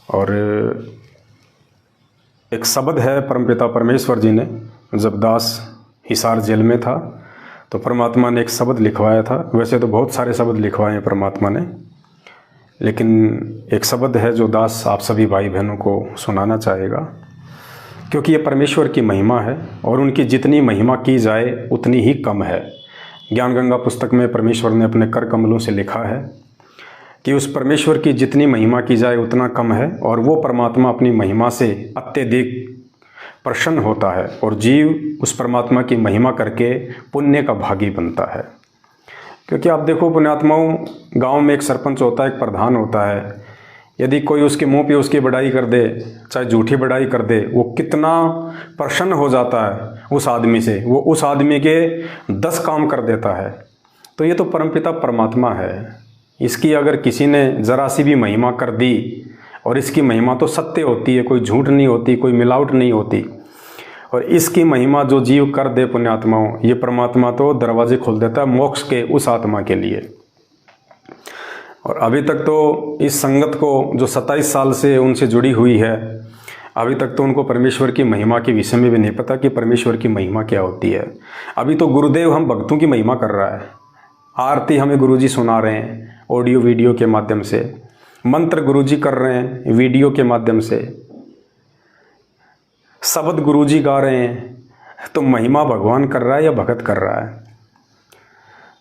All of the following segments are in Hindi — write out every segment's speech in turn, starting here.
और एक शब्द है परमपिता परमेश्वर जी ने, जब दास हिसार जेल में था तो परमात्मा ने एक शब्द लिखवाया था। वैसे तो बहुत सारे शब्द लिखवाए हैं परमात्मा ने, लेकिन एक शब्द है जो दास आप सभी भाई बहनों को सुनाना चाहेगा, क्योंकि ये परमेश्वर की महिमा है और उनकी जितनी महिमा की जाए उतनी ही कम है। ज्ञान गंगा पुस्तक में परमेश्वर ने अपने कर कमलों से लिखा है कि उस परमेश्वर की जितनी महिमा की जाए उतना कम है, और वो परमात्मा अपनी महिमा से अत्यधिक प्रसन्न होता है और जीव उस परमात्मा की महिमा करके पुण्य का भागी बनता है। क्योंकि आप देखो पुण्यात्माओं, गांव में एक सरपंच होता है, एक प्रधान होता है। यदि कोई उसके मुंह पे उसकी बड़ाई कर दे, चाहे झूठी बड़ाई कर दे, वो कितना प्रसन्न हो जाता है उस आदमी से, वो उस आदमी के 10 काम कर देता है। तो ये तो परमपिता परमात्मा है। इसकी अगर किसी ने ज़रा सी भी महिमा कर दी, और इसकी महिमा तो सत्य होती है, कोई झूठ नहीं होती, कोई मिलावट नहीं होती, और इसकी महिमा जो जीव कर दे पुण्यात्माओं, ये परमात्मा तो दरवाजे खोल देता है मोक्ष के उस आत्मा के लिए। और अभी तक तो इस संगत को जो 27 साल से उनसे जुड़ी हुई है, अभी तक तो उनको परमेश्वर की महिमा के विषय में भी नहीं पता कि परमेश्वर की महिमा क्या होती है। अभी तो गुरुदेव हम भक्तों की महिमा कर रहा है, आरती हमें गुरुजी सुना रहे हैं ऑडियो वीडियो के माध्यम से, मंत्र गुरुजी कर रहे हैं वीडियो के माध्यम से, शब्द गुरुजी गा रहे हैं। तो महिमा भगवान कर रहा है या भगत कर रहा है?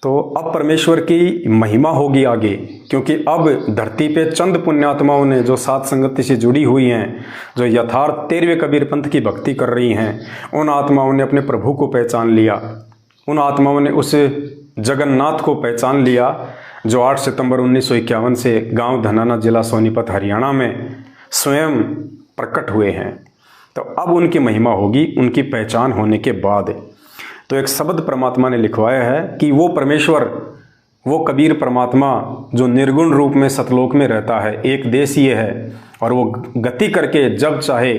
तो अब परमेश्वर की महिमा होगी आगे, क्योंकि अब धरती पे चंद पुण्यात्माओं ने जो सात संगति से जुड़ी हुई हैं, जो यथार्थ 13वें कबीर पंथ की भक्ति कर रही हैं, उन आत्माओं ने अपने प्रभु को पहचान लिया। उन आत्माओं ने उस जगन्नाथ को पहचान लिया जो 8 सितंबर 1951 से गांव धनाना, जिला सोनीपत, हरियाणा में स्वयं प्रकट हुए हैं। तो अब उनकी महिमा होगी उनकी पहचान होने के बाद। तो एक शब्द परमात्मा ने लिखवाया है कि वो परमेश्वर, वो कबीर परमात्मा जो निर्गुण रूप में सतलोक में रहता है, एक देशीय है, और वो गति करके जब चाहे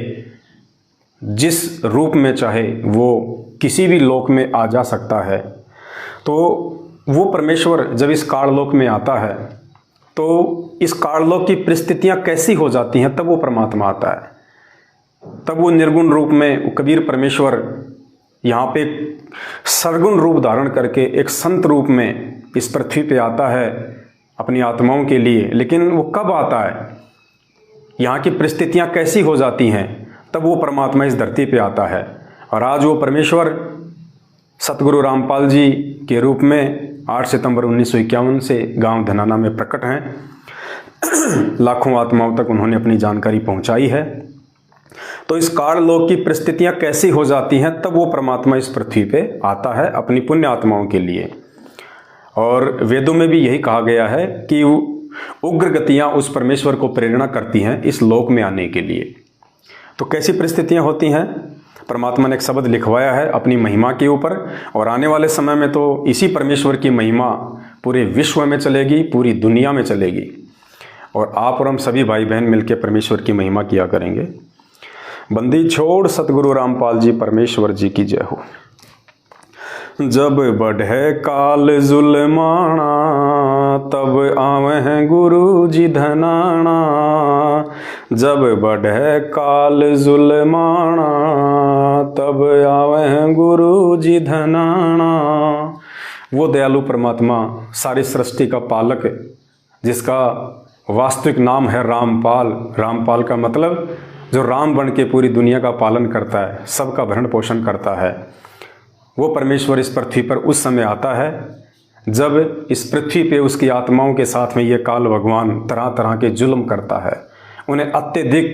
जिस रूप में चाहे वो किसी भी लोक में आ जा सकता है। तो वो परमेश्वर जब इस काललोक में आता है तो इस काललोक की परिस्थितियां कैसी हो जाती हैं, तब वो परमात्मा आता है। तब वो निर्गुण रूप में कबीर परमेश्वर यहाँ पे सरगुण रूप धारण करके एक संत रूप में इस पृथ्वी पे आता है अपनी आत्माओं के लिए। लेकिन वो कब आता है, यहाँ की परिस्थितियाँ कैसी हो जाती हैं, तब वो परमात्मा इस धरती पे आता है। और आज वो परमेश्वर सतगुरु रामपाल जी के रूप में 8 सितंबर 1951 से गांव धनाना में प्रकट हैं। लाखों आत्माओं तक उन्होंने अपनी जानकारी पहुंचाई है। तो इस काललोक की परिस्थितियां कैसी हो जाती हैं, तब वो परमात्मा इस पृथ्वी पे आता है अपनी पुण्य आत्माओं के लिए। और वेदों में भी यही कहा गया है कि उग्र गतियां उस परमेश्वर को प्रेरणा करती हैं इस लोक में आने के लिए। तो कैसी परिस्थितियां होती हैं, परमात्मा ने एक शब्द लिखवाया है अपनी महिमा के ऊपर, और आने वाले समय में तो इसी परमेश्वर की महिमा पूरे विश्व में चलेगी, पूरी दुनिया में चलेगी। और आप और हम सभी भाई बहन मिलकर परमेश्वर की महिमा किया करेंगे। बंदी छोड़ सतगुरु रामपाल जी परमेश्वर जी की जय हो। जब बढ़े काल जुल्माना, तब आवे हैं गुरु जी धनाना। जब बढ़े काल जुल्माना, तब आवे हैं गुरु जी धनाना। वो दयालु परमात्मा, सारी सृष्टि का पालक, जिसका वास्तविक नाम है रामपाल। रामपाल का मतलब जो राम बन के पूरी दुनिया का पालन करता है, सबका भरण पोषण करता है। वो परमेश्वर इस पृथ्वी पर उस समय आता है जब इस पृथ्वी पे उसकी आत्माओं के साथ में ये काल भगवान तरह तरह के जुल्म करता है, उन्हें अत्यधिक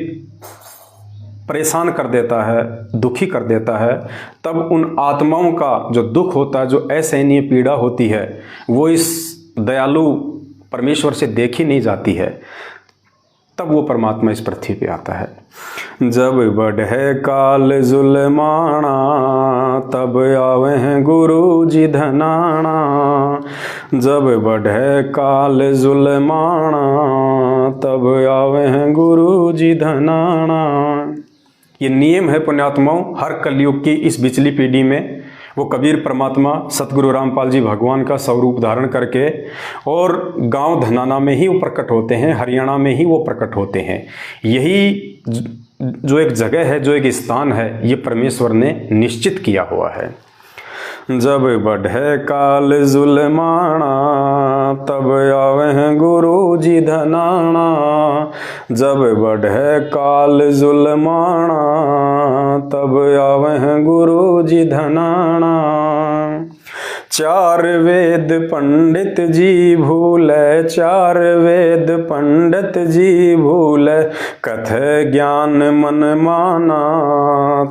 परेशान कर देता है, दुखी कर देता है। तब उन आत्माओं का जो दुख होता है, जो असहनीय पीड़ा होती है, वो इस दयालु परमेश्वर से देखी नहीं जाती है। तब वो परमात्मा इस पृथ्वी पे आता है। जब बढ़े काल जुल्माना, तब आवे हैं गुरु जी धनाना। जब बढ़े काल जुल्माना, तब आवे हैं गुरु जी धनाना। ये नियम है पुण्यात्माओं हर कलयुग की इस बिचली पीढ़ी में। वो कबीर परमात्मा सतगुरु रामपाल जी भगवान का स्वरूप धारण करके और गांव धनाना में ही वो प्रकट होते हैं, हरियाणा में ही वो प्रकट होते हैं। यही जो एक जगह है, जो एक स्थान है, ये परमेश्वर ने निश्चित किया हुआ है। जब बढ़े काल जुल्माना तब आवे गुरु जी धनाना, जब बढ़े काल जुल्माना तब आवे गुरु जी धनाना। चार वेद पंडित जी भूले, चार वेद पंडित जी भूले, कथे ज्ञान मन माना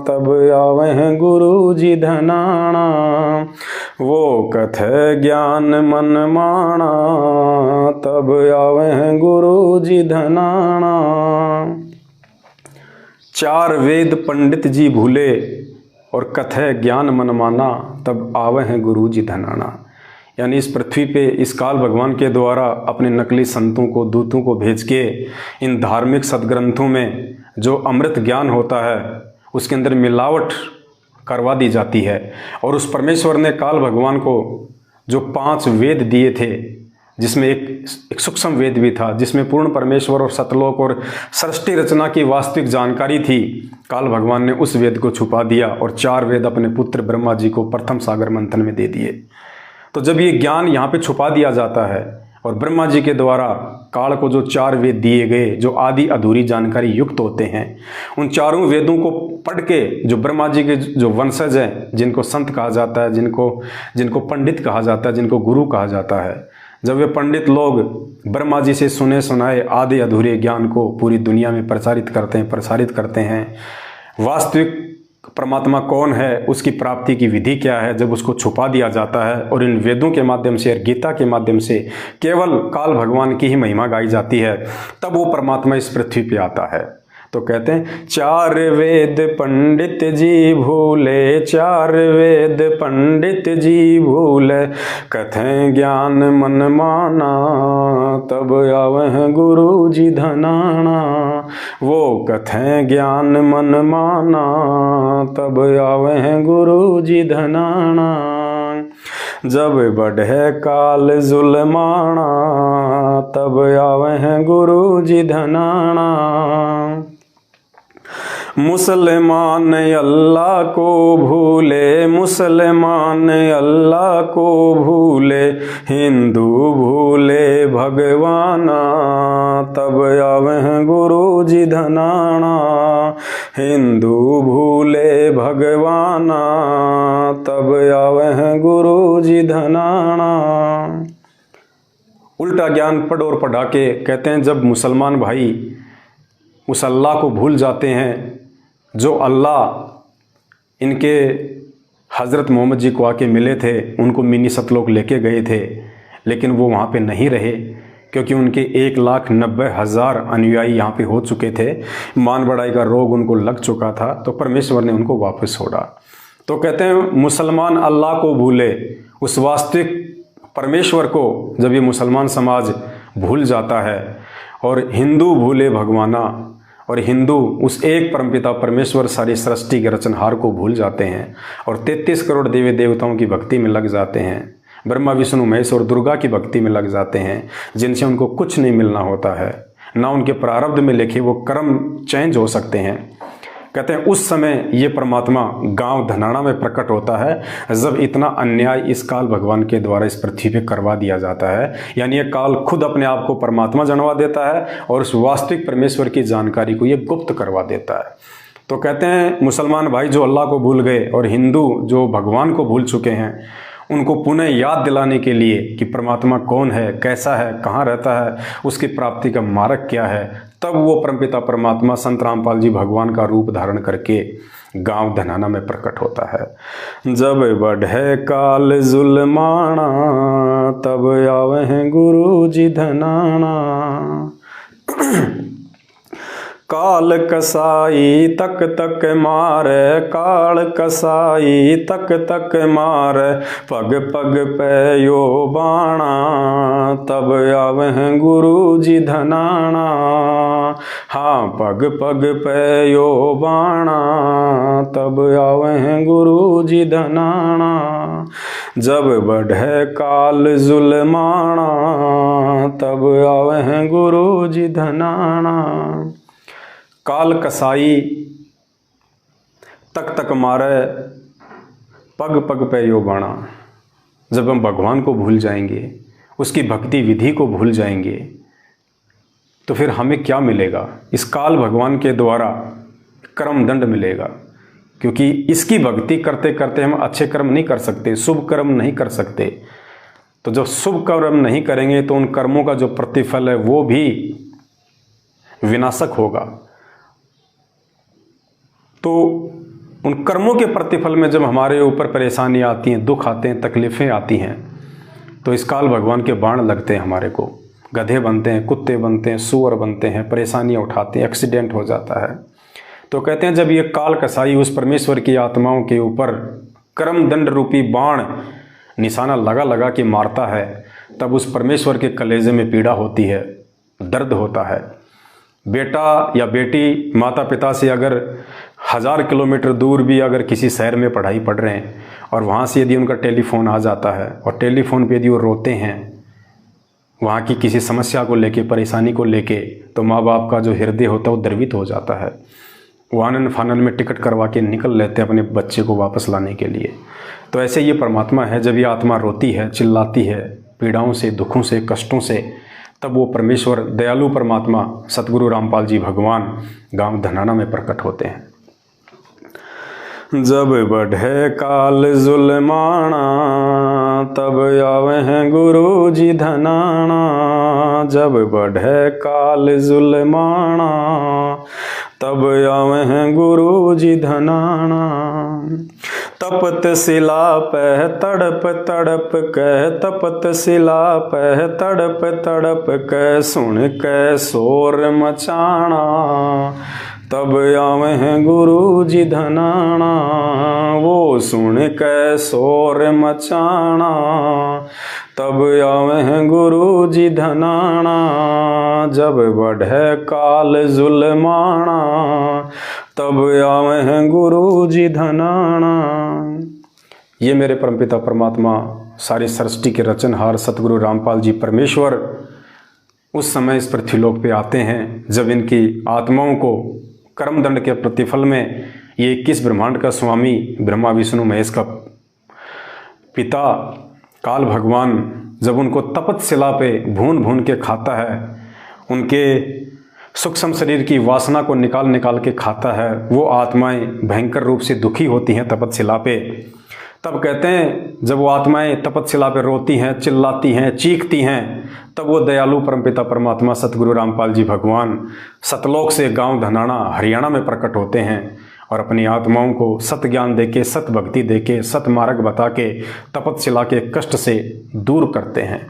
तब आवे गुरु जी धनाना। वो कथे ज्ञान मन माना तब आवे गुरु जी धनाना। चार वेद पंडित जी भूले और कथे ज्ञान मन माना तब आवे हैं गुरु जी धनाना। यानी इस पृथ्वी पे इस काल भगवान के द्वारा अपने नकली संतों को, दूतों को भेज के इन धार्मिक सदग्रंथों में जो अमृत ज्ञान होता है उसके अंदर मिलावट करवा दी जाती है। और उस परमेश्वर ने काल भगवान को जो 5 वेद दिए थे, जिसमें एक सूक्ष्म वेद भी था, जिसमें पूर्ण परमेश्वर और सतलोक और सृष्टि रचना की वास्तविक जानकारी थी, काल भगवान ने उस वेद को छुपा दिया और 4 वेद अपने पुत्र ब्रह्मा जी को प्रथम सागर मंथन में दे दिए। तो जब ये ज्ञान यहाँ पे छुपा दिया जाता है और ब्रह्मा जी के द्वारा काल को जो 4 वेद दिए गए, जो आदि अधूरी जानकारी युक्त होते हैं, उन चारों वेदों को पढ़ के जो ब्रह्मा जी के जो वंशज हैं, जिनको संत कहा जाता है, जिनको पंडित कहा जाता है, जिनको गुरु कहा जाता है, जब वे पंडित लोग ब्रह्मा जी से सुने सुनाए आधे अधूरे ज्ञान को पूरी दुनिया में प्रसारित करते हैं, वास्तविक परमात्मा कौन है, उसकी प्राप्ति की विधि क्या है, जब उसको छुपा दिया जाता है और इन वेदों के माध्यम से और गीता के माध्यम से केवल काल भगवान की ही महिमा गाई जाती है, तब वो परमात्मा इस पृथ्वी पे आता है। तो कहते हैं 4 वेद पंडित जी भूले, 4 वेद पंडित जी भूले, कथें ज्ञान मन माना तब आवे गुरु जी धनाना। वो कथें ज्ञान मन माना तब आवे गुरु जी धनाना। जब बढ़े काल जुल्माना तब आवे गुरु जी धनाना। मुसलमान अल्लाह को भूले, मुसलमान अल्लाह को भूले, हिंदू भूले भगवाना तब आवे गुरु जी धनाना। हिंदू भूले भगवाना तब आवे गुरु जी धनाना। उल्टा ज्ञान पढ़ और पढ़ा के कहते हैं जब मुसलमान भाई उस अल्लाह को भूल जाते हैं, जो अल्लाह इनके हज़रत मोहम्मद जी को आके मिले थे, उनको मिनी सतलोक लेके गए थे, लेकिन वो वहाँ पे नहीं रहे क्योंकि उनके 1,90,000 अनुयायी यहाँ पे हो चुके थे, मान बढ़ाई का रोग उनको लग चुका था, तो परमेश्वर ने उनको वापस छोड़ा। तो कहते हैं मुसलमान अल्लाह को भूले, उस वास्तविक परमेश्वर को जब ये मुसलमान समाज भूल जाता है, और हिंदू भूले भगवाना, और हिंदू उस एक परमपिता परमेश्वर सारी सृष्टि के रचनहार को भूल जाते हैं और 33 करोड़ देवी देवताओं की भक्ति में लग जाते हैं, ब्रह्मा विष्णु महेश और दुर्गा की भक्ति में लग जाते हैं, जिनसे उनको कुछ नहीं मिलना होता है, ना उनके प्रारब्ध में लिखे वो कर्म चेंज हो सकते हैं। कहते हैं उस समय ये परमात्मा गांव धनाना में प्रकट होता है, जब इतना अन्याय इस काल भगवान के द्वारा इस पृथ्वी पे करवा दिया जाता है। यानी ये काल खुद अपने आप को परमात्मा जनवा देता है और उस वास्तविक परमेश्वर की जानकारी को ये गुप्त करवा देता है। तो कहते हैं मुसलमान भाई जो अल्लाह को भूल गए और हिंदू जो भगवान को भूल चुके हैं, उनको पुनः याद दिलाने के लिए कि परमात्मा कौन है, कैसा है, कहाँ रहता है, उसकी प्राप्ति का मार्ग क्या है, तब वो परमपिता परमात्मा संत रामपाल जी भगवान का रूप धारण करके गांव धनाना में प्रकट होता है। जब बढ़े काल जुल्माना तब आवे गुरु जी धनाना। काल कसाई तक तक मारे, काल कसाई तक तक मारे, पग पग पे यो बाणा तब आवे गुरु जी धनाना। हाँ पग पग पे यो बाणा, तब आवे गुरु जी धनाना। जब बढ़े काल जुल्माना, तब आवे गुरु जी धनाना। काल कसाई तक तक मारे, पग पग पे यो बाणा। जब हम भगवान को भूल जाएंगे, उसकी भक्ति विधि को भूल जाएंगे, तो फिर हमें क्या मिलेगा? इस काल भगवान के द्वारा कर्म दंड मिलेगा, क्योंकि इसकी भक्ति करते करते हम अच्छे कर्म नहीं कर सकते, शुभ कर्म नहीं कर सकते। तो जब शुभ कर्म नहीं करेंगे तो उन कर्मों का जो प्रतिफल है वो भी विनाशक होगा। तो उन कर्मों के प्रतिफल में जब हमारे ऊपर परेशानी आती हैं, दुख आते हैं, तकलीफ़ें आती हैं, तो इस काल भगवान के बाण लगते हैं हमारे को। गधे बनते हैं, कुत्ते बनते हैं, सूअर बनते हैं, परेशानियां उठाते हैं, एक्सीडेंट हो जाता है। तो कहते हैं जब ये काल कसाई उस परमेश्वर की आत्माओं के ऊपर कर्म दंड रूपी बाण निशाना लगा लगा के मारता है, तब उस परमेश्वर के कलेजे में पीड़ा होती है, दर्द होता है। बेटा या बेटी माता पिता से अगर 1000 किलोमीटर दूर भी अगर किसी शहर में पढ़ाई पढ़ रहे हैं और वहाँ से यदि उनका टेलीफोन आ जाता है और टेलीफोन पे यदि वो रोते हैं वहाँ की किसी समस्या को लेके, परेशानी को लेके, तो माँ बाप का जो हृदय होता है वो द्रवित हो जाता है। वो आनन फानन में टिकट करवा के निकल लेते हैं अपने बच्चे को वापस लाने के लिए। तो ऐसे ये परमात्मा है, जब ये आत्मा रोती है, चिल्लाती है पीड़ाओं से, दुखों से, कष्टों से, तब वो परमेश्वर दयालु परमात्मा सतगुरु रामपाल जी भगवान गांव धनाना में प्रकट होते हैं। जब बढ़े काल जुल्माना, तब आवे हैं गुरु जी धनाना। जब बढ़े काल जुल्माना, तब आवे हैं गुरु जी धनाना। तपत शिला पे तड़प तड़प कह, तपत शिला पे तड़प तड़प कह, सुन के शोर मचाना। तब आवे हैं गुरु जी धनाना, वो सुन के शोर मचाना। तब आवे हैं गुरु जी धनाना। जब बढ़े काल जुल्माना, तब आवे हैं गुरु जी धनाना। ये मेरे परमपिता परमात्मा सारी सृष्टि के रचनहार सतगुरु रामपाल जी परमेश्वर उस समय इस पृथ्वीलोक पे आते हैं जब इनकी आत्माओं को कर्मदंड के प्रतिफल में ये 21 ब्रह्मांड का स्वामी ब्रह्मा विष्णु महेश का पिता काल भगवान जब उनको तपतशिला पे भून भून के खाता है, उनके सूक्ष्म शरीर की वासना को निकाल निकाल के खाता है, वो आत्माएं भयंकर रूप से दुखी होती हैं तपतशिला पे। तब कहते हैं जब वो आत्माएं तपतशिला पे रोती हैं, चिल्लाती हैं, चीखती हैं, तब वो दयालु परमपिता परमात्मा सतगुरु रामपाल जी भगवान सतलोक से गांव धनाना हरियाणा में प्रकट होते हैं और अपनी आत्माओं को सत ज्ञान देके, सत भक्ति देके, सत मार्ग बता के तपतशिला के कष्ट से दूर करते हैं।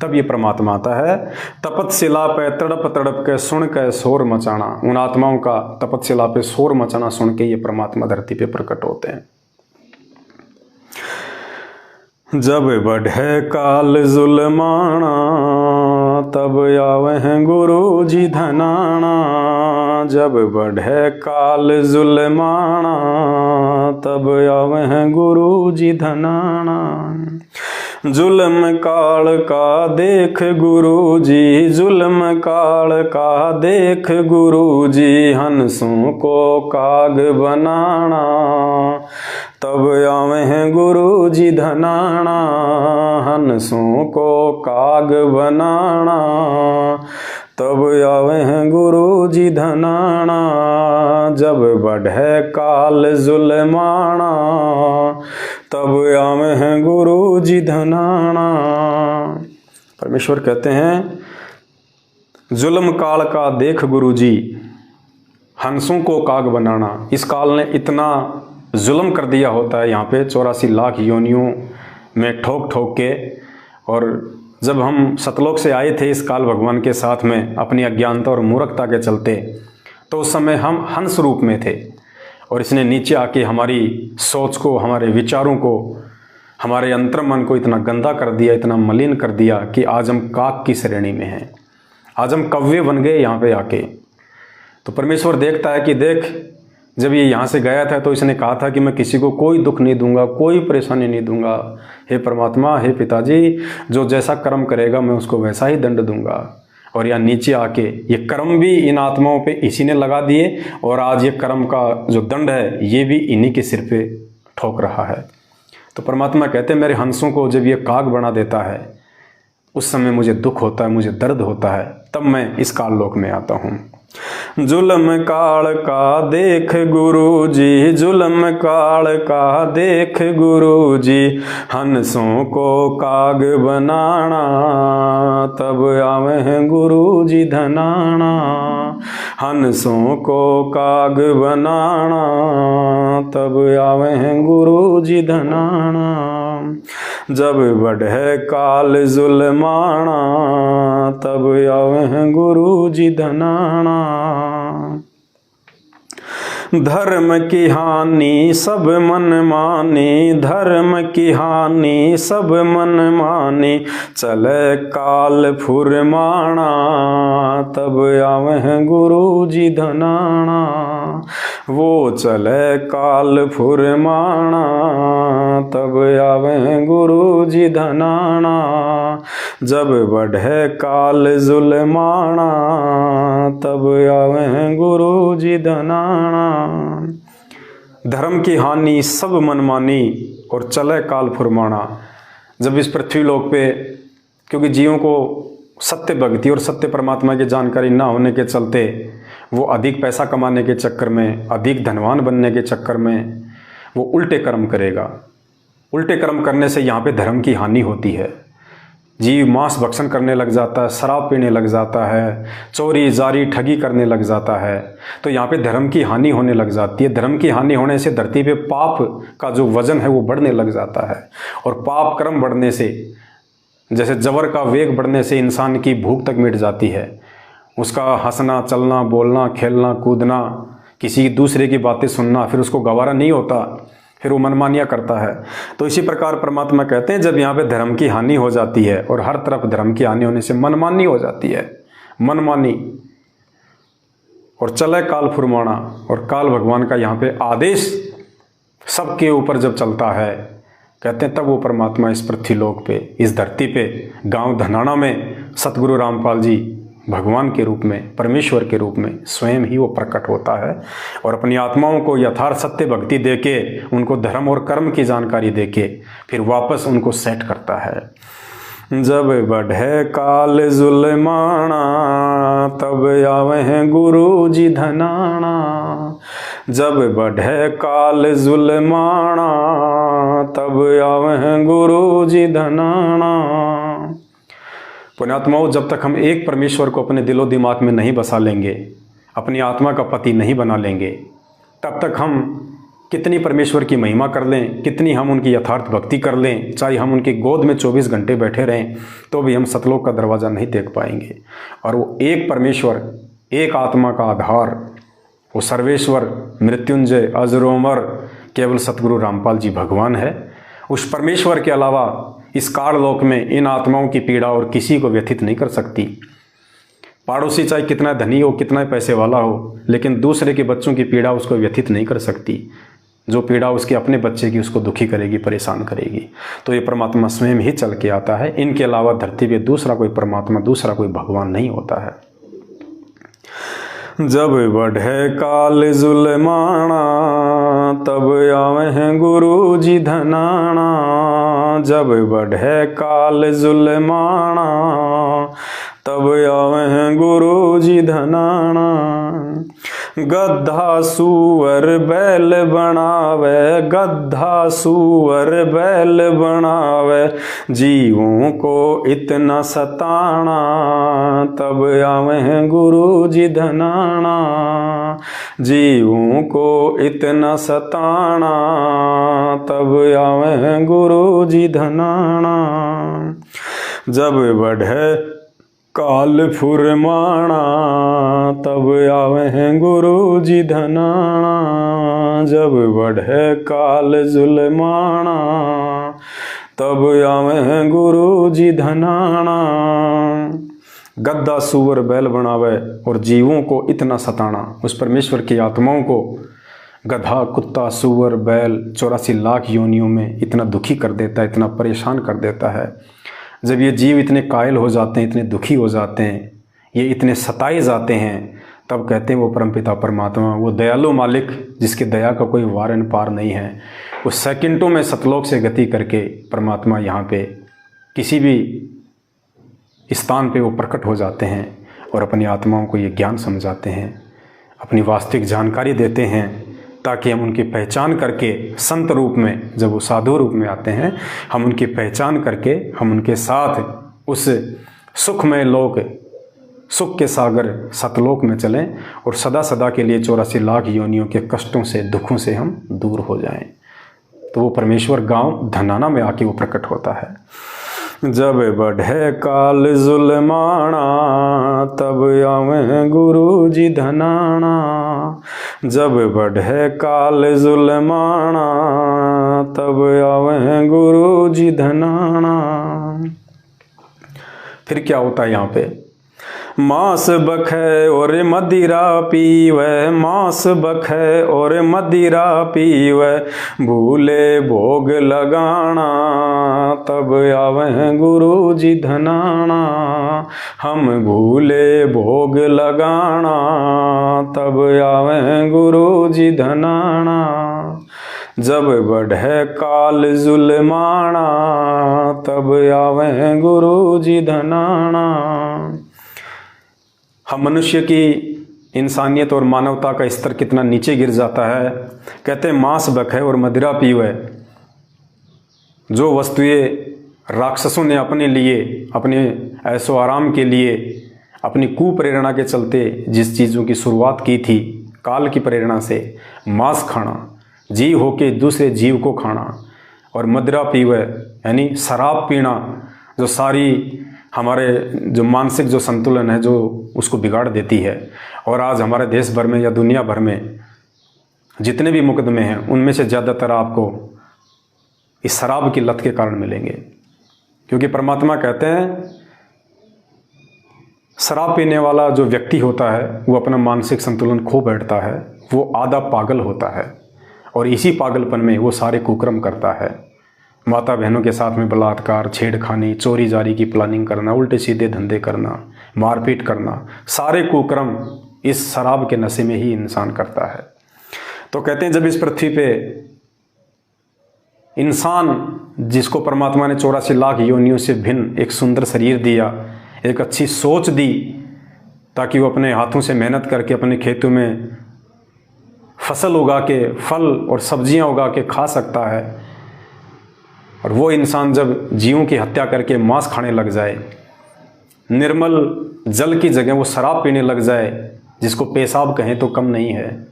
तब ये परमात्मा आता है। तपतशिला पे तड़प तड़प के सुन के शोर मचाना, उन आत्माओं का तपतशिला पे शोर मचाना सुन के ये परमात्मा धरती पे प्रकट होते हैं। जब बढ़े काल जुल्माना, तब आवे हैं गुरु जी धनाना। जब बढ़े काल जुल्माना, तब आवे हैं गुरु जी धनाना। जुल्म काल का देख गुरु जी, जुल्म काल का देख गुरु जी, हंसों को काग बनाना। तब आवे हैं गुरु जी धनाना, हंसों को काग बनाना। तब आवे हैं गुरु जी धनाना। जब बढ़े काल जुल्माना, तब आवे हैं गुरु जी धनाना। परमेश्वर कहते हैं जुल्म काल का देख गुरु जी, हंसों को काग बनाना। इस काल ने इतना जुल्म कर दिया होता है यहाँ पे 84 लाख योनियों में ठोक ठोक के। और जब हम सतलोक से आए थे इस काल भगवान के साथ में अपनी अज्ञानता और मूर्खता के चलते, तो उस समय हम हंस रूप में थे और इसने नीचे आके हमारी सोच को, हमारे विचारों को, हमारे अंतर्मन को इतना गंदा कर दिया, इतना मलिन कर दिया कि आज हम काक की श्रेणी में हैं। आज हम कव्वे बन गए यहाँ पे आके। तो परमेश्वर देखता है कि देख, जब ये यहाँ से गया था तो इसने कहा था कि मैं किसी को कोई दुख नहीं दूंगा, कोई परेशानी नहीं दूंगा। हे परमात्मा, हे पिताजी, जो जैसा कर्म करेगा मैं उसको वैसा ही दंड दूंगा। और यहाँ नीचे आके ये कर्म भी इन आत्माओं पे इसी ने लगा दिए, और आज ये कर्म का जो दंड है ये भी इन्हीं के सिर पे ठोक रहा है। तो परमात्मा कहते हैं, मेरे हंसों को जब ये काग बना देता है उस समय मुझे दुख होता है, मुझे दर्द होता है, तब मैं इस काल लोक में आता हूँ। जुल्म काल का देख गुरु जी, जुल्म काल का देख गुरु जी, हंसों को काग बनाना, तब आवे हैं गुरु जी धनाना। हंसों को काग बनाना, तब आवे हैं गुरु जी धनाना। जब बढ़े काल जुल्माना, तब आवे हैं गुरु जी धनाना। धर्म की हानि सब मन मानी, धर्म की हानि सब मन मानी, चले काल फुरमाना, तब आवे हैं गुरु जी धनाना। वो चले काल फुरमाना, तब आवे हैं गुरु जी धनाना। जब बढ़े काल जुल्माना, तब आवे हैं गुरु जी धनाना। धर्म की हानि सब मनमानी और चले काल फुरमाना। जब इस पृथ्वी लोक पे, क्योंकि जीवों को सत्य भक्ति और सत्य परमात्मा की जानकारी ना होने के चलते वो अधिक पैसा कमाने के चक्कर में, अधिक धनवान बनने के चक्कर में वो उल्टे कर्म करेगा। उल्टे कर्म करने से यहाँ पे धर्म की हानि होती है। जीव मांस भक्षण करने लग जाता है, शराब पीने लग जाता है, चोरी जारी ठगी करने लग जाता है, तो यहाँ पे धर्म की हानि होने लग जाती है। धर्म की हानि होने से धरती पे पाप का जो वजन है वो बढ़ने लग जाता है, और पाप कर्म बढ़ने से, जैसे जबर का वेग बढ़ने से इंसान की भूख तक मिट जाती है। उसका हंसना, चलना, बोलना, खेलना, कूदना, किसी दूसरे की बातें सुनना फिर उसको गवारा नहीं होता, फिर वो मनमानियाँ करता है। तो इसी प्रकार परमात्मा कहते हैं, जब यहाँ पे धर्म की हानि हो जाती है और हर तरफ धर्म की हानि होने से मनमानी हो जाती है, मनमानी, और चले काल फुरमाना, और काल भगवान का यहाँ पे आदेश सबके ऊपर जब चलता है, कहते हैं तब वो परमात्मा इस पृथ्वी लोक पे, इस धरती पे, गांव धनाना में सतगुरु रामपाल जी भगवान के रूप में, परमेश्वर के रूप में स्वयं ही वो प्रकट होता है, और अपनी आत्माओं को यथार्थ सत्य भक्ति देके, उनको धर्म और कर्म की जानकारी देके फिर वापस उनको सेट करता है। जब बढ़े काल जुल्माना, तब आवे हैं गुरु जी धनाना। जब बढ़े काल जुल्माना, तब आवे हैं गुरु जी धनाना। पुण्यात्माओं, जब तक हम एक परमेश्वर को अपने दिलो दिमाग में नहीं बसा लेंगे, अपनी आत्मा का पति नहीं बना लेंगे, तब तक हम कितनी परमेश्वर की महिमा कर लें, कितनी हम उनकी यथार्थ भक्ति कर लें, चाहे हम उनकी गोद में 24 घंटे बैठे रहें, तो भी हम सतलोक का दरवाज़ा नहीं देख पाएंगे। और वो एक परमेश्वर, एक आत्मा का आधार, वो सर्वेश्वर, मृत्युंजय, अजरोमर, केवल सतगुरु रामपाल जी भगवान है। उस परमेश्वर के अलावा इस काललोक में इन आत्माओं की पीड़ा और किसी को व्यथित नहीं कर सकती। पड़ोसी चाहे कितना धनी हो, कितना पैसे वाला हो, लेकिन दूसरे के बच्चों की पीड़ा उसको व्यथित नहीं कर सकती। जो पीड़ा उसके अपने बच्चे की उसको दुखी करेगी, परेशान करेगी। तो ये परमात्मा स्वयं ही चल के आता है। इनके अलावा धरती पे दूसरा कोई परमात्मा, दूसरा कोई भगवान नहीं होता है। जब बढ़े काल जुल्माना, तब आवे हैं गुरु जी धनाना। जब बढ़े काल जुल्माना, तब आवे हैं गुरु जी धनाना। गधा सूअर बैल बनावे, गधा सूअर बैल बनावे, जीवों को इतना सताना, तब आवे हैं गुरु जी धनाना। जीवों को इतना सताना, तब आवे हैं गुरु जी धनाना। जब बढ़े काल फुरमाना, तब आवे हैं गुरु जी धनाना। जब बढ़े काल जुल्माना, तब आवे हैं गुरु जी धनाना। गद्दा सूअर बैल बनावे और जीवों को इतना सताना। उस परमेश्वर की आत्माओं को गधा, कुत्ता, सूअर, बैल 84 लाख योनियों में इतना दुखी कर देता है, इतना परेशान कर देता है। जब ये जीव इतने कायल हो जाते हैं, इतने दुखी हो जाते हैं, ये इतने सताए जाते हैं, तब कहते हैं वो परमपिता परमात्मा, वो दयालु मालिक जिसके दया का कोई वार पार नहीं है, वो सेकंडों में सतलोक से गति करके परमात्मा यहाँ पे किसी भी स्थान पे वो प्रकट हो जाते हैं और अपनी आत्माओं को ये ज्ञान समझाते हैं, अपनी वास्तविक जानकारी देते हैं, ताकि हम उनकी पहचान करके संत रूप में, जब वो साधु रूप में आते हैं, हम उनकी पहचान करके हम उनके साथ उस सुखमय लोक, सुख के सागर सतलोक में चलें और सदा सदा के लिए 84 लाख योनियों के कष्टों से, दुखों से हम दूर हो जाएं। तो वो परमेश्वर गांव धनाना में आके वो प्रकट होता है। जब बढ़े काल जुल्माना तब आवे गुरु जी धनाना। जब बढ़े काल जुल्माना तब आवे गुरु जी धनाना। फिर क्या होता है यहाँ पे? मांस बखे और मदिरा पीवे, मांस बखे और मदिरा पीवे, भूले भोग लगाना तब आवे गुरु जी धनाना। हम भूले भोग लगाना तब आवे गुरु जी धनाना। जब बढ़े काल जुल्माना तब आवे गुरु जी धनाना। हम मनुष्य की इंसानियत और मानवता का स्तर कितना नीचे गिर जाता है। कहते हैं मांस बखे और मदिरा पीवे। जो वस्तुएं राक्षसों ने अपने लिए, अपने ऐसो आराम के लिए, अपनी कुप्रेरणा के चलते जिस चीज़ों की शुरुआत की थी, काल की प्रेरणा से, मांस खाना, जीव होके दूसरे जीव को खाना, और मदिरा पीवे यानी शराब पीना, जो सारी हमारे जो मानसिक जो संतुलन है जो उसको बिगाड़ देती है। और आज हमारे देश भर में या दुनिया भर में जितने भी मुकदमे हैं उनमें से ज़्यादातर आपको इस शराब की लत के कारण मिलेंगे। क्योंकि परमात्मा कहते हैं शराब पीने वाला जो व्यक्ति होता है वो अपना मानसिक संतुलन खो बैठता है, वो आधा पागल होता है, और इसी पागलपन में वो सारे कुकर्म करता है। माता बहनों के साथ में बलात्कार, छेड़खानी, चोरी जारी की प्लानिंग करना, उल्टे सीधे धंधे करना, मारपीट करना, सारे कुकर्म इस शराब के नशे में ही इंसान करता है। तो कहते हैं जब इस पृथ्वी पे इंसान, जिसको परमात्मा ने 84 लाख योनियों से भिन्न एक सुंदर शरीर दिया, एक अच्छी सोच दी, ताकि वो अपने हाथों से मेहनत करके अपने खेतों में फसल उगा के, फल और सब्जियां उगा के खा सकता है, और वो इंसान जब जीवों की हत्या करके मांस खाने लग जाए, निर्मल जल की जगह वो शराब पीने लग जाए, जिसको पेशाब कहें तो कम नहीं है,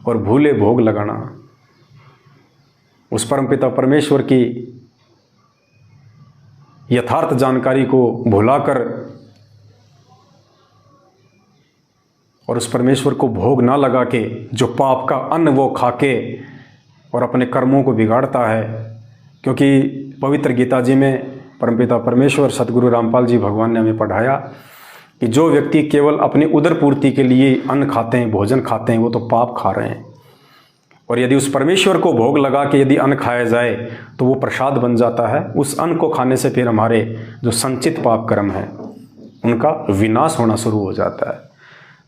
और भूले भोग लगाना, उस परमपिता परमेश्वर की यथार्थ जानकारी को भुलाकर और उस परमेश्वर को भोग ना लगा के जो पाप का अन्न वो खाके और अपने कर्मों को बिगाड़ता है। क्योंकि पवित्र गीता जी में परमपिता परमेश्वर सतगुरु रामपाल जी भगवान ने हमें पढ़ाया कि जो व्यक्ति केवल अपनी उदर पूर्ति के लिए अन्न खाते हैं, भोजन खाते हैं, वो तो पाप खा रहे हैं। और यदि उस परमेश्वर को भोग लगा के यदि अन्न खाया जाए तो वो प्रसाद बन जाता है। उस अन्न को खाने से फिर हमारे जो संचित पाप कर्म हैं उनका विनाश होना शुरू हो जाता है।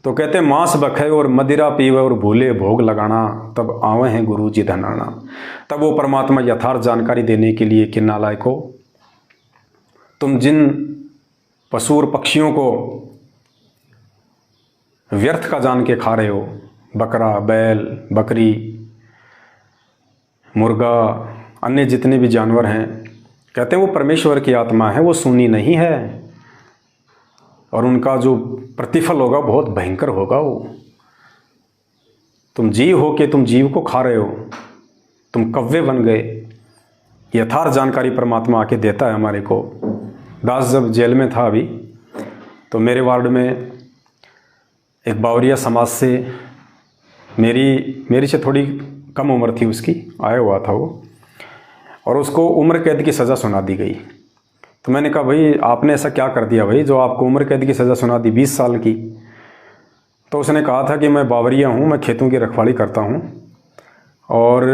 तो कहते हैं मांस बखे और मदिरा पीवे और भूले भोग लगाना तब आवे हैं गुरु जी धनाना। तब वो परमात्मा यथार्थ जानकारी देने के लिए कि नालायको, तुम जिन पशु और पक्षियों को व्यर्थ का जान के खा रहे हो, बकरा, बैल, बकरी, मुर्गा, अन्य जितने भी जानवर हैं, कहते हैं वो परमेश्वर की आत्मा है, वो सुनी नहीं है, और उनका जो प्रतिफल होगा बहुत भयंकर होगा। वो तुम जीव हो के तुम जीव को खा रहे हो, तुम कव्वे बन गए। यथार्थ जानकारी परमात्मा आके देता है हमारे को। दास जब जेल में था अभी, तो मेरे वार्ड में एक बावरिया समाज से मेरी से थोड़ी कम उम्र थी उसकी, आया हुआ था वो, और उसको उम्र कैद की सज़ा सुना दी गई तो मैंने कहा भाई आपने ऐसा क्या कर दिया भाई जो आपको उम्र कैद की सज़ा सुना दी 20 साल की। तो उसने कहा था कि मैं बावरिया हूँ, मैं खेतों की रखवाली करता हूँ और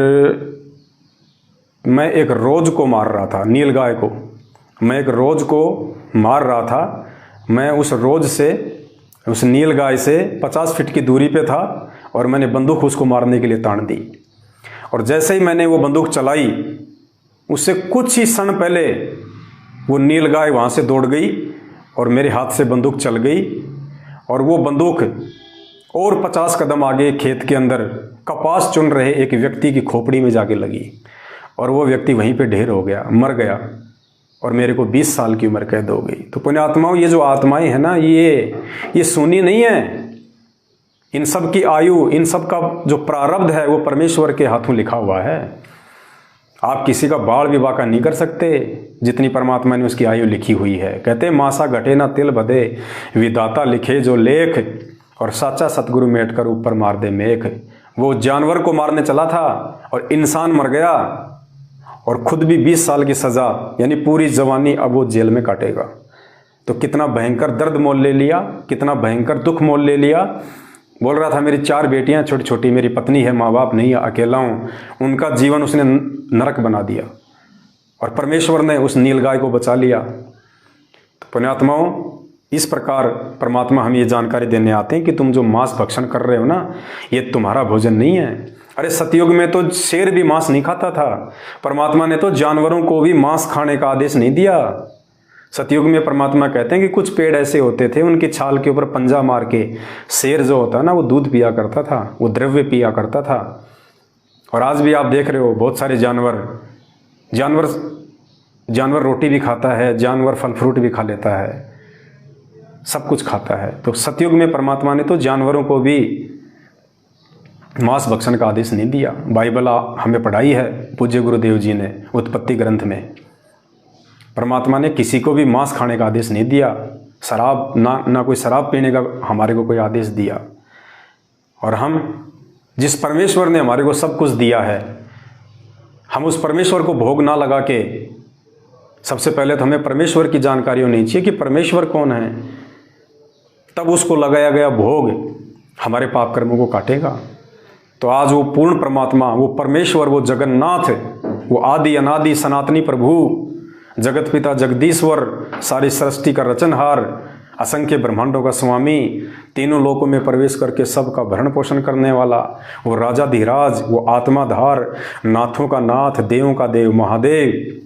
मैं एक रोज़ को मार रहा था, नील गाय को। मैं एक रोज़ को मार रहा था। मैं उस रोज़ से, उस नील गाय से 50 फीट की दूरी पे था और मैंने बंदूक उसको मारने के लिए तान दी। और जैसे ही मैंने वो बंदूक चलाई, उससे कुछ ही क्षण पहले वो नील गाय वहाँ से दौड़ गई और मेरे हाथ से बंदूक चल गई और वो बंदूक और 50 कदम आगे खेत के अंदर कपास चुन रहे एक व्यक्ति की खोपड़ी में जाके लगी और वो व्यक्ति वहीं पे ढेर हो गया, मर गया और मेरे को 20 साल की उम्र कैद हो गई। तो पुण्यात्माओं, ये जो आत्माएं हैं ना, ये सुनी नहीं है। इन सब की आयु, इन सब का जो प्रारब्ध है वो परमेश्वर के हाथों लिखा हुआ है। आप किसी का बाल विवाह का नहीं कर सकते जितनी परमात्मा ने उसकी आयु लिखी हुई है। कहते मासा घटे ना तिल बधे, विधाता लिखे जो लेख, और साचा सतगुरु मेट कर ऊपर मार दे मेख। वो जानवर को मारने चला था और इंसान मर गया और खुद भी 20 साल की सज़ा, यानी पूरी जवानी अब वो जेल में काटेगा। तो कितना भयंकर दर्द मोल ले लिया, कितना भयंकर दुख मोल ले लिया। बोल रहा था मेरी 4 बेटियां छोटी छोटी, मेरी पत्नी है, माँ बाप नहीं है, अकेला हूँ। उनका जीवन उसने नरक बना दिया और परमेश्वर ने उस नीलगाय को बचा लिया। तो पुण्यात्माओं, इस प्रकार परमात्मा हमें ये जानकारी देने आते हैं कि तुम जो मांस भक्षण कर रहे हो ना, ये तुम्हारा भोजन नहीं है। अरे सतयुग में तो शेर भी मांस नहीं खाता था। परमात्मा ने तो जानवरों को भी मांस खाने का आदेश नहीं दिया। सतयुग में परमात्मा कहते हैं कि कुछ पेड़ ऐसे होते थे, उनकी छाल के ऊपर पंजा मार के शेर जो होता है ना, वो दूध पिया करता था, वो द्रव्य पिया करता था। और आज भी आप देख रहे हो बहुत सारे जानवर रोटी भी खाता है, जानवर फल फ्रूट भी खा लेता है, सब कुछ खाता है। तो सतयुग में परमात्मा ने तो जानवरों को भी मांस भक्षण का आदेश नहीं दिया। बाइबल हमें पढ़ाई है पूज्य गुरुदेव जी ने उत्पत्ति ग्रंथ में। परमात्मा ने किसी को भी मांस खाने का आदेश नहीं दिया। शराब ना कोई शराब पीने का हमारे को कोई आदेश दिया। और हम जिस परमेश्वर ने हमारे को सब कुछ दिया है, हम उस परमेश्वर को भोग ना लगा के, सबसे पहले तो हमें परमेश्वर की जानकारी होनी चाहिए कि परमेश्वर कौन है, तब उसको लगाया गया भोग हमारे पाप कर्मों को काटेगा। तो आज वो पूर्ण परमात्मा, वो परमेश्वर, वो जगन्नाथ, वो आदि अनादि सनातनी प्रभु, जगत पिता जगदीश्वर, सारी सृष्टि का रचनहार, असंख्य ब्रह्मांडों का स्वामी, तीनों लोकों में प्रवेश करके सबका भरण पोषण करने वाला, वो राजाधिराज, वो आत्माधार, नाथों का नाथ, देवों का देव महादेव,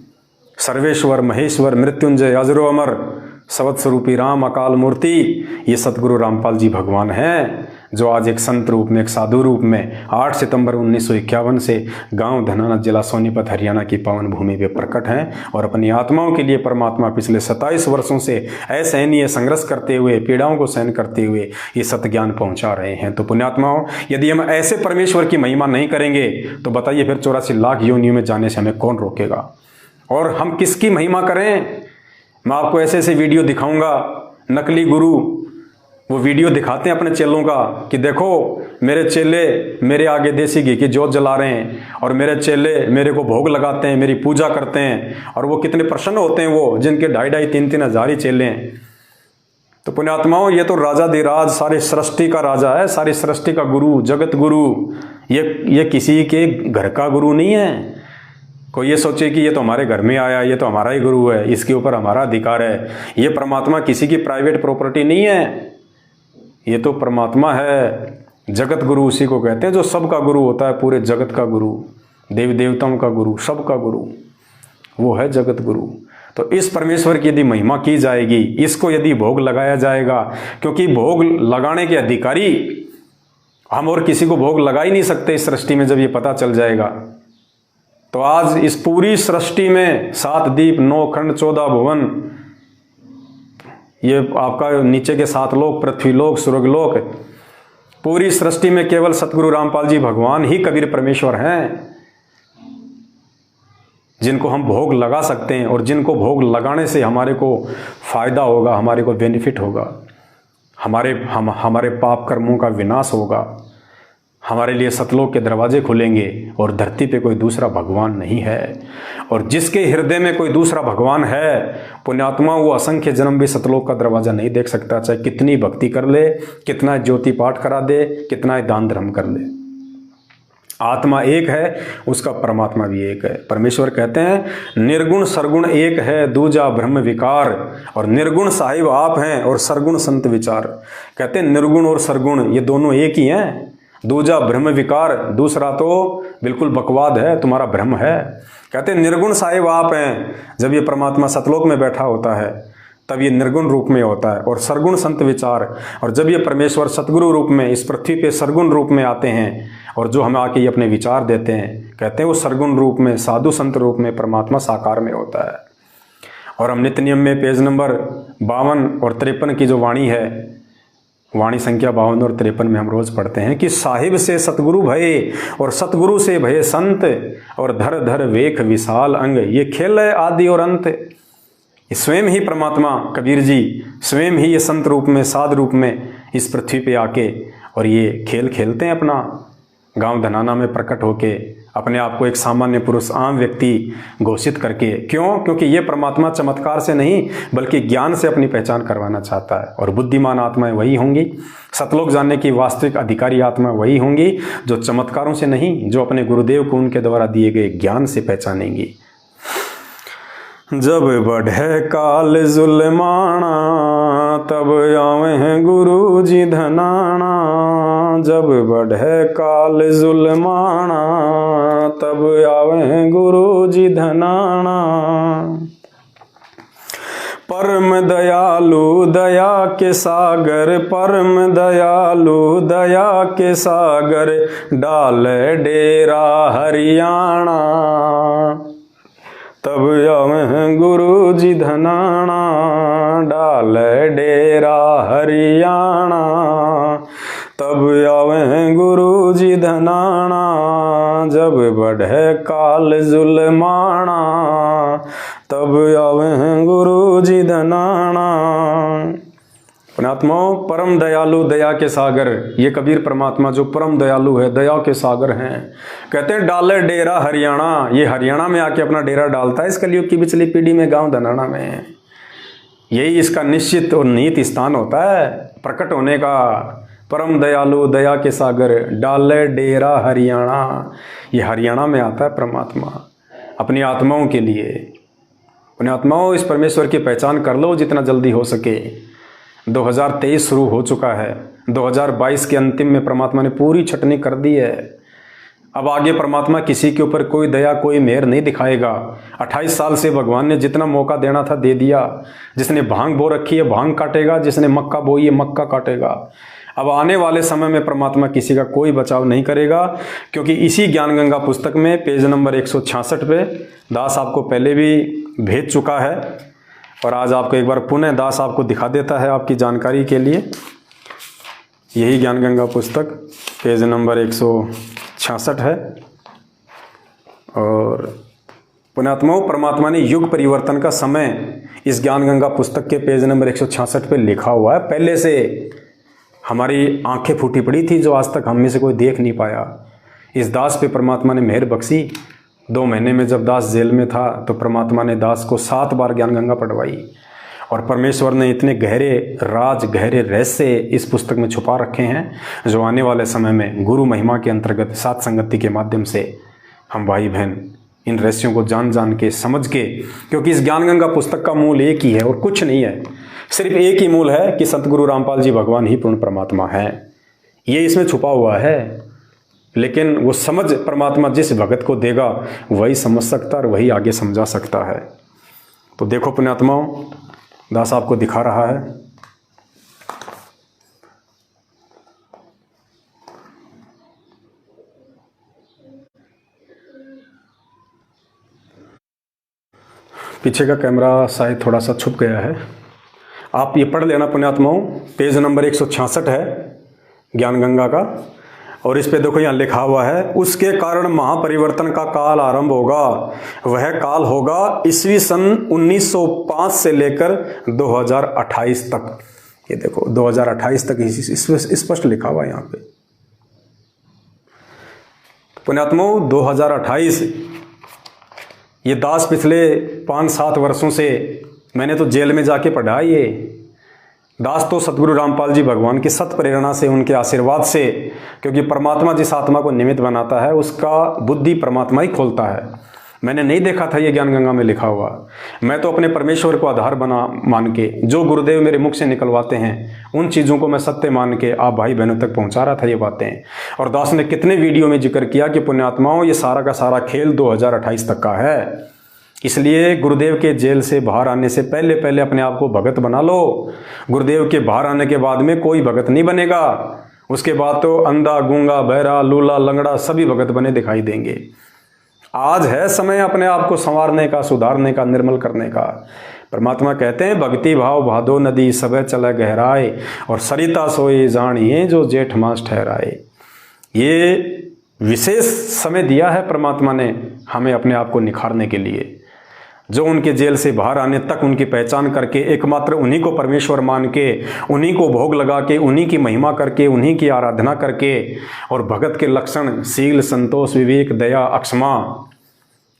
सर्वेश्वर महेश्वर, मृत्युंजय, अजरो अमर, सवत स्वरूपी राम अकाल मूर्ति, ये सतगुरु रामपाल जी भगवान हैं, जो आज एक संत रूप में, एक साधु रूप में 8 सितंबर 1951 से गांव धनाना, जिला सोनीपत, हरियाणा की पावन भूमि पे प्रकट हैं और अपनी आत्माओं के लिए परमात्मा पिछले 27 वर्षों से असहनीय संघर्ष करते हुए, पीड़ाओं को सहन करते हुए ये सत्य पहुंचा रहे हैं। तो पुण्यात्माओं, यदि हम ऐसे परमेश्वर की महिमा नहीं करेंगे तो बताइए फिर 84 लाख योनियों में जाने से हमें कौन रोकेगा? और हम किसकी महिमा करें? मैं आपको ऐसे ऐसे वीडियो दिखाऊंगा, नकली गुरु वो वीडियो दिखाते हैं अपने चेलों का कि देखो मेरे चेले मेरे आगे देसी घी की जोत जला रहे हैं और मेरे चेले मेरे को भोग लगाते हैं, मेरी पूजा करते हैं, और वो कितने प्रसन्न होते हैं वो जिनके 2,500 3,000 हज़ार ही चेले हैं। तो पुण्यात्माओं, ये तो राजाधिराज, सारी सृष्टि का राजा है, सारी सृष्टि का गुरु, जगत गुरु। ये किसी के घर का गुरु नहीं है। कोई ये सोचे कि ये तो हमारे घर में आया, ये तो हमारा ही गुरु है, इसके ऊपर हमारा अधिकार है। ये परमात्मा किसी की प्राइवेट प्रॉपर्टी नहीं है, ये तो परमात्मा है। जगत गुरु उसी को कहते हैं जो सबका गुरु होता है, पूरे जगत का गुरु, देव देवताओं का गुरु, सबका गुरु, वो है जगत गुरु। तो इस परमेश्वर की यदि महिमा की जाएगी, इसको यदि भोग लगाया जाएगा, क्योंकि भोग लगाने के अधिकारी हम और किसी को भोग लगा ही नहीं सकते इस सृष्टि में। जब ये पता चल जाएगा तो आज इस पूरी सृष्टि में 7 दीप 9 खंड 14 भुवन, ये आपका नीचे के 7 लोक, पृथ्वीलोक, स्वर्गलोक, पूरी सृष्टि में केवल सतगुरु रामपाल जी भगवान ही कबीर परमेश्वर हैं जिनको हम भोग लगा सकते हैं, और जिनको भोग लगाने से हमारे को फायदा होगा, हमारे को बेनिफिट होगा, हमारे पाप कर्मों का विनाश होगा, हमारे लिए सतलोक के दरवाजे खुलेंगे और धरती पे कोई दूसरा भगवान नहीं है। और जिसके हृदय में कोई दूसरा भगवान है, पुण्यात्मा, वो असंख्य जन्म भी सतलोक का दरवाजा नहीं देख सकता, चाहे कितनी भक्ति कर ले, कितना ज्योति पाठ करा दे, कितना दान धर्म कर ले। आत्मा एक है, उसका परमात्मा भी एक है। परमेश्वर कहते हैं निर्गुण सरगुण एक है, दूजा ब्रह्म विकार। और निर्गुण साहिब आप हैं और सरगुण संत विचार। कहते हैं निर्गुण और सरगुण ये दोनों एक ही हैं। दूजा ब्रह्म विकार, दूसरा तो बिल्कुल बकवाद है, तुम्हारा भ्रम है। कहते हैं निर्गुण साहिब आप हैं। जब ये परमात्मा सतलोक में बैठा होता है तब ये निर्गुण रूप में होता है। और सरगुण संत विचार, और जब ये परमेश्वर सतगुरु रूप में इस पृथ्वी पे सरगुण रूप में आते हैं और जो हमें आके ये अपने विचार देते हैं, कहते हैं वो सरगुण रूप में, साधु संत रूप में परमात्मा साकार में होता है। और हम नित्य नियम में पेज नंबर 52 और 53 की जो वाणी है, वाणी संख्या 52 और 53 में हम रोज पढ़ते हैं कि साहिब से सतगुरु भये और सतगुरु से भये संत, और धर धर वेख विशाल अंग, ये खेल है आदि और अंत। स्वयं ही परमात्मा कबीर जी स्वयं ही ये संत रूप में, साध रूप में इस पृथ्वी पे आके और ये खेल खेलते हैं अपना, गांव धनाना में प्रकट होके अपने आप को एक सामान्य पुरुष, आम व्यक्ति घोषित करके। क्यों? क्योंकि ये परमात्मा चमत्कार से नहीं बल्कि ज्ञान से अपनी पहचान करवाना चाहता है। और बुद्धिमान आत्माएं वही होंगी, सतलोक जानने की वास्तविक अधिकारी आत्मा वही होंगी जो चमत्कारों से नहीं, जो अपने गुरुदेव को उनके द्वारा दिए गए ज्ञान से पहचानेंगी। जब बढ़े काल जुल्माना तब आवे हैं गुरु जी धनाना, जब बढ़े काल जुल्माना तब आवे हैं गुरु जी धनाना। परम दयालु दया के सागर, परम दयालु दया के सागर, डाल डेरा हरियाणा तब आवे गुरु जी धनाना, डाल डेरा हरियाणा तब आवे गुरु जी धनाना। जब बढ़े काल जुल्माना तब आवे गुरु जी धनाना। पुण्यात्माओं, परम दयालु दया के सागर, ये कबीर परमात्मा जो परम दयालु है, दया के सागर हैं। कहते हैं डाले डेरा हरियाणा, ये हरियाणा में आके अपना डेरा डालता है इस कलयुग की पिछली पीढ़ी में, गांव धनाना में। यही इसका निश्चित और निहित स्थान होता है प्रकट होने का। परम दयालु दया के सागर, डाले डेरा हरियाणा, ये हरियाणा में आता है परमात्मा अपनी आत्माओं के लिए। पुण्यात्माओं, इस परमेश्वर की पहचान कर लो जितना जल्दी हो सके। 2023 शुरू हो चुका है, 2022 के अंतिम में परमात्मा ने पूरी छटनी कर दी है। अब आगे परमात्मा किसी के ऊपर कोई दया, कोई मेहर नहीं दिखाएगा। 28 साल से भगवान ने जितना मौका देना था दे दिया। जिसने भांग बो रखी है भांग काटेगा, जिसने मक्का बोई है मक्का काटेगा। अब आने वाले समय में परमात्मा किसी का कोई बचाव नहीं करेगा, क्योंकि इसी ज्ञान गंगा पुस्तक में पेज नंबर 166 पे दास आपको पहले भी भेज चुका है और आज आपको एक बार पुनः दास आपको दिखा देता है आपकी जानकारी के लिए। यही ज्ञान गंगा पुस्तक पेज नंबर 166 है। और पुण्यात्माओं, परमात्मा ने युग परिवर्तन का समय इस ज्ञान गंगा पुस्तक के पेज नंबर 166 पे लिखा हुआ है। पहले से हमारी आंखें फूटी पड़ी थी जो आज तक हम में से कोई देख नहीं पाया। इस दास पे परमात्मा ने मेहर बख्शी। 2 महीने में जब दास जेल में था तो परमात्मा ने दास को 7 बार ज्ञान गंगा पढ़वाई। और परमेश्वर ने इतने गहरे राज, गहरे रहस्य इस पुस्तक में छुपा रखे हैं जो आने वाले समय में गुरु महिमा के अंतर्गत सात संगति के माध्यम से हम भाई बहन इन रहस्यों को जान जान के, समझ के, क्योंकि इस ज्ञान गंगा पुस्तक का मूल एक ही है और कुछ नहीं है। सिर्फ एक ही मूल है कि सतगुरु रामपाल जी भगवान ही पूर्ण परमात्मा है। ये इसमें छुपा हुआ है, लेकिन वो समझ परमात्मा जिस भगत को देगा वही समझ सकता और वही आगे समझा सकता है। तो देखो पुण्यात्माओं, दास आपको दिखा रहा है। पीछे का कैमरा शायद थोड़ा सा छुप गया है, आप ये पढ़ लेना पुण्यात्माओं। पेज नंबर 166 है ज्ञान गंगा का, और इस पे देखो यहाँ लिखा हुआ है, उसके कारण महापरिवर्तन का काल आरंभ होगा। वह काल होगा ईस्वी सन 1905 से लेकर 2028 तक। ये देखो 2028 तक स्पष्ट लिखा हुआ है यहाँ पे। पुण्यात्माओं 2028 ये दास पिछले 5-7 वर्षों से मैंने तो जेल में जाके पढ़ा ये दास तो सतगुरु रामपाल जी भगवान की सत प्रेरणा से, उनके आशीर्वाद से, क्योंकि परमात्मा जिस आत्मा को निमित्त बनाता है उसका बुद्धि परमात्मा ही खोलता है। मैंने नहीं देखा था ये ज्ञान गंगा में लिखा हुआ। मैं तो अपने परमेश्वर को आधार बना मान के जो गुरुदेव मेरे मुख से निकलवाते हैं उन चीज़ों को मैं सत्य मान के आप भाई बहनों तक पहुंचा रहा था ये बातें। और दास ने कितने वीडियो में जिक्र किया कि पुण्यात्माओं ये सारा का सारा खेल 2028 तक का है। इसलिए गुरुदेव के जेल से बाहर आने से पहले पहले अपने आप को भगत बना लो। गुरुदेव के बाहर आने के बाद में कोई भगत नहीं बनेगा, उसके बाद तो अंधा गूंगा बहरा लूला लंगड़ा सभी भगत बने दिखाई देंगे। आज है समय अपने आप को संवारने का, सुधारने का, निर्मल करने का। परमात्मा कहते हैं भक्ति भाव भादो नदी सब चले गहराए और सरिता सोई जानिए जो जेठ मास ठहराए। ये विशेष समय दिया है परमात्मा ने हमें अपने आप को निखारने के लिए। जो उनके जेल से बाहर आने तक उनकी पहचान करके एकमात्र उन्हीं को परमेश्वर मान के, उन्हीं को भोग लगा के, उन्हीं की महिमा करके, उन्हीं की आराधना करके और भगत के लक्षण शील संतोष विवेक दया अक्षमा।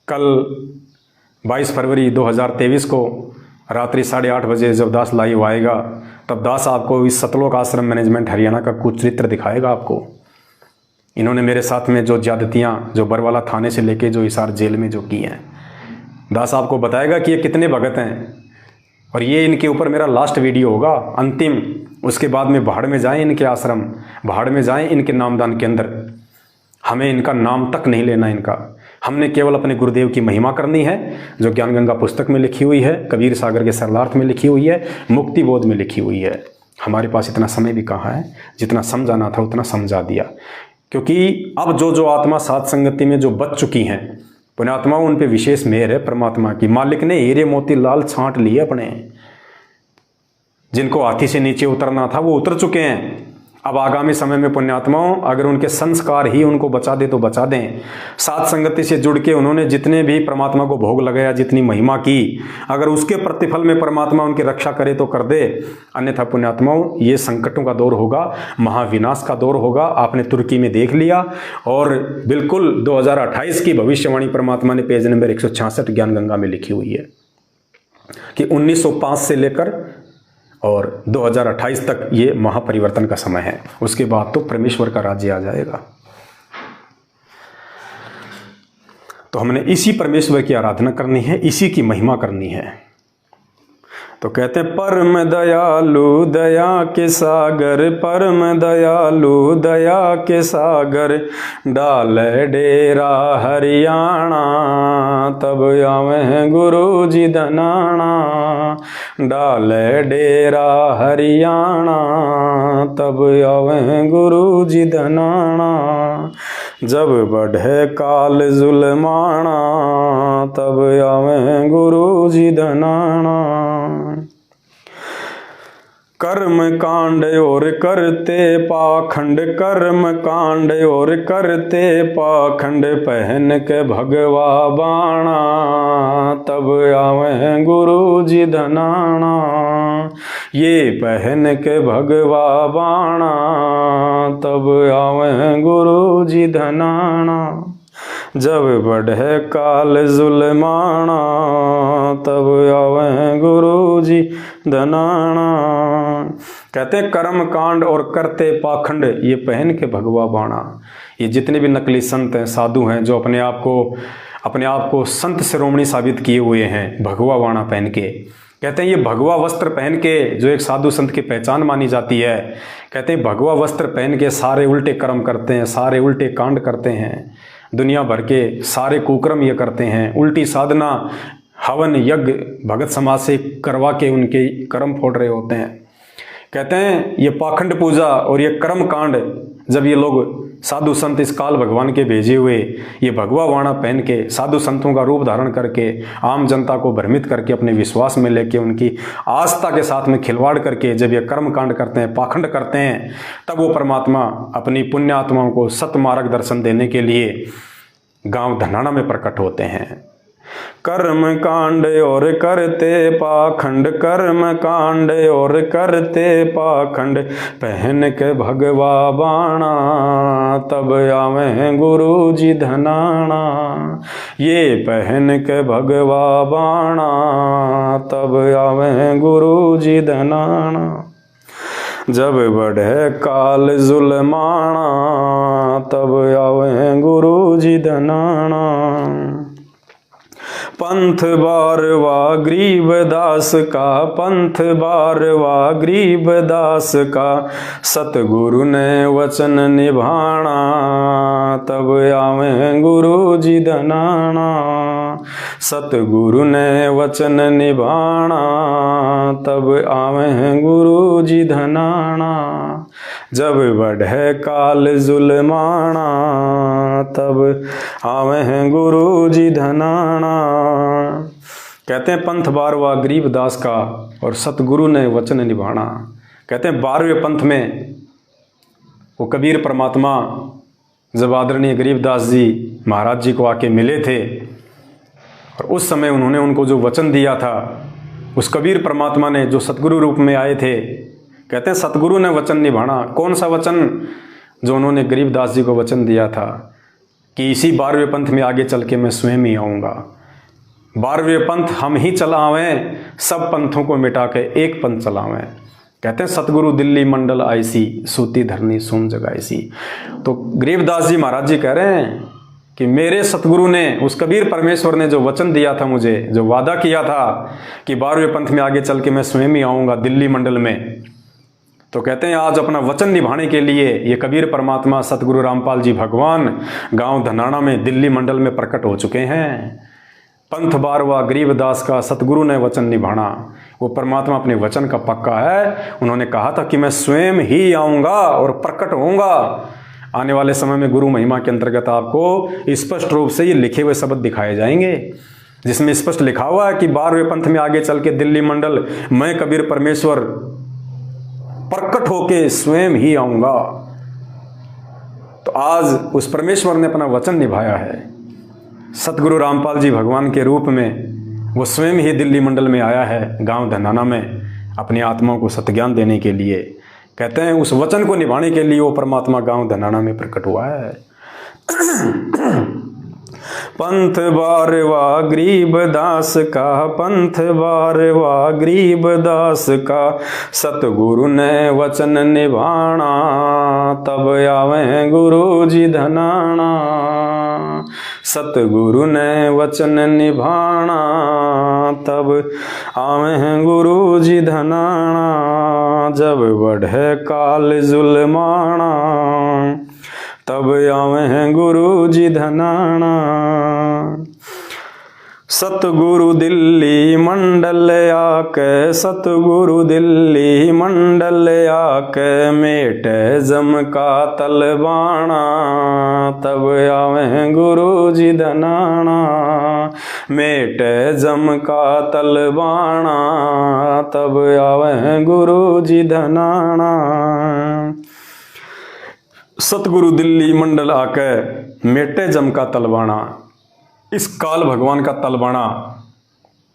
कल 22 फरवरी 2023 को रात्रि 8:30 बजे जब दास लाइव आएगा तब दास आपको इस सतलोक आश्रम मैनेजमेंट हरियाणा का कुछ चित्र दिखाएगा आपको। इन्होंने मेरे साथ में जो ज्यादतियाँ जो बरवाला थाने से लेके जो हिसार जेल में जो की हैं, दास आपको बताएगा कि ये कितने भगत हैं। और ये इनके ऊपर मेरा लास्ट वीडियो होगा अंतिम। उसके बाद में भाड़ में जाएं इनके आश्रम, भाड़ में जाएं इनके नामदान के अंदर। हमें इनका नाम तक नहीं लेना इनका, हमने केवल अपने गुरुदेव की महिमा करनी है जो ज्ञान गंगा पुस्तक में लिखी हुई है, कबीर सागर के सरलार्थ में लिखी हुई है, मुक्ति बोध में लिखी हुई है। हमारे पास इतना समय भी कहाँ है, जितना समझाना था उतना समझा दिया। क्योंकि अब जो आत्मा सात संगति में जो बच चुकी हैं पुण्यात्माओं, उन पे विशेष मेहर है परमात्मा की। मालिक ने हीरे मोती लाल छांट लिए अपने। जिनको हाथी से नीचे उतरना था वो उतर चुके हैं। अब आगामी समय में पुण्यात्माओं अगर उनके संस्कार ही उनको बचा दे तो बचा दें। सात संगति से जुड़ के उन्होंने जितने भी परमात्मा को भोग लगाया, जितनी महिमा की, अगर उसके प्रतिफल में परमात्मा उनकी रक्षा करे तो कर दे। अन्यथा पुण्यात्माओं ये संकटों का दौर होगा, महाविनाश का दौर होगा। आपने तुर्की में देख लिया। और बिल्कुल 2028 की भविष्यवाणी परमात्मा ने पेज नंबर 166 ज्ञान गंगा में लिखी हुई है कि 1905 से लेकर और 2028 तक ये महापरिवर्तन का समय है। उसके बाद तो परमेश्वर का राज्य आ जाएगा। तो हमने इसी परमेश्वर की आराधना करनी है, इसी की महिमा करनी है। तो कहते हैं परम दयालु दया के सागर, परम दयालु दया के सागर, डाल डेरा हरियाणा तब आवे गुरु जी धनाना। डाल डेरा हरियाणा तब आवे गुरु जी धनाना। जब बढ़े काल जुलमाना तब आवे गुरु जी धनाना। कर्म कांड और करते पाखंड, कर्म कांड और करते पाखंड, पहन के भगवा बाणा तब आवे गुरु जी धनाना। ये पहन के भगवा बाणा तब आवे गुरु जी धनाना। जब बढ़े काल जुलमाना तब आवे गुरु जी धनाना। कहते हैं कर्म कांड और करते पाखंड, ये पहन के भगवा बाणा। ये जितने भी नकली संत हैं, साधु हैं, जो अपने आप को संत शिरोमणि साबित किए हुए हैं, भगवा बाणा पहन के। कहते हैं ये भगवा वस्त्र पहन के जो एक साधु संत की पहचान मानी जाती है, कहते हैं भगवा वस्त्र पहन के सारे उल्टे कर्म करते हैं, सारे उल्टे कांड करते हैं, दुनिया भर के सारे कुकर्म ये करते हैं। उल्टी साधना हवन यज्ञ भगत समाज से करवा के उनके कर्म फोड़ रहे होते हैं। कहते हैं ये पाखंड पूजा और ये कर्म कांड जब ये लोग साधु संत इस काल भगवान के भेजे हुए ये भगवा वाणा पहन के साधु संतों का रूप धारण करके आम जनता को भ्रमित करके अपने विश्वास में लेके उनकी आस्था के साथ में खिलवाड़ करके जब ये कर्म कांड करते हैं, पाखंड करते हैं, तब वो परमात्मा अपनी पुण्य आत्माओं को सत मार्ग दर्शन देने के लिए गांव धनाना में प्रकट होते हैं। कर्म कांड और करते पाखंड, कर्म कांड और करते पाखंड, पहन के भगवा बाणा, तब आवे गुरु जी धनाना। ये पहन के भगवा बाणा, तब आवे गुरु जी धनाना। जब बढ़े काल जुल्माना, तब आवे गुरु जी धनाना। पंथ बारवा गरीबदास का, पंथ बारवा गरीबदास का, सतगुरु ने वचन निभाना, तब आवे गुरु जी धनाना। सतगुरु ने वचन निभाना, तब आवे गुरु जी धनाना। जब बढ़े काल जुल्माना, तब आवे गुरु जी धनाना। कहते हैं पंथ बारवा गरीबदास का और सतगुरु ने वचन निभाना। कहते हैं 12वें पंथ में वो कबीर परमात्मा जब आदरणीय गरीबदास जी महाराज जी को आके मिले थे और उस समय उन्होंने उनको जो वचन दिया था, उस कबीर परमात्मा ने जो सतगुरु रूप में आए थे, कहते हैं सतगुरु ने वचन निभाना। कौन सा वचन? जो उन्होंने गरीबदास जी को वचन दिया था कि इसी 12वें पंथ में आगे चल के मैं स्वयं ही आऊँगा। 12वें पंथ हम ही चलावें, सब पंथों को मिटा के एक पंथ चलावें। कहते हैं सतगुरु दिल्ली मंडल आईसी, सूती धरनी सोम जगाईसी। तो गरीबदास जी महाराज जी कह रहे हैं कि मेरे सतगुरु ने, उस कबीर परमेश्वर ने जो वचन दिया था मुझे, जो वादा किया था कि 12वें पंथ में आगे चल के मैं स्वयं ही आऊँगा दिल्ली मंडल में, तो कहते हैं आज अपना वचन निभाने के लिए ये कबीर परमात्मा सतगुरु रामपाल जी भगवान गांव धनाना में दिल्ली मंडल में प्रकट हो चुके हैं। पंथ बारवा गरीबदास का सतगुरु ने वचन निभाना। वो परमात्मा अपने वचन का पक्का है। उन्होंने कहा था कि मैं स्वयं ही आऊँगा और प्रकट होऊंगा। आने वाले समय में गुरु महिमा के अंतर्गत आपको स्पष्ट रूप से ये लिखे हुए शब्द दिखाए जाएंगे, जिसमें स्पष्ट लिखा हुआ है कि 12वें पंथ में आगे चल के दिल्ली मंडल मैं कबीर परमेश्वर प्रकट होके स्वयं ही आऊँगा। तो आज उस परमेश्वर ने अपना वचन निभाया है। सतगुरु रामपाल जी भगवान के रूप में वो स्वयं ही दिल्ली मंडल में आया है, गांव धनाना में, अपनी आत्माओं को सत्ज्ञान देने के लिए। कहते हैं उस वचन को निभाने के लिए वो परमात्मा गांव धनाना में प्रकट हुआ है। पंथ बारवा गरीबदास का, पंथ बारवा गरीबदास का, सतगुरु ने वचन निभाना, तब आवे गुरु जी धनाना। सतगुरु ने वचन निभाना, तब आवे गुरु जी धनाना। जब बढ़े काल जुल्माना, तब आवे गुरु जी धनाना। सतगुरु दिल्ली मंडल आके, सतगुरु दिल्ली मंडल आके, मेट जम का तलबाना, तब आवे गुरु जी धनाना। मेट जम का तलबाना, तब आवे गुरु जी धनाना। सतगुरु दिल्ली मंडल आके मेटे जम का तलबाना, इस काल भगवान का तलबाना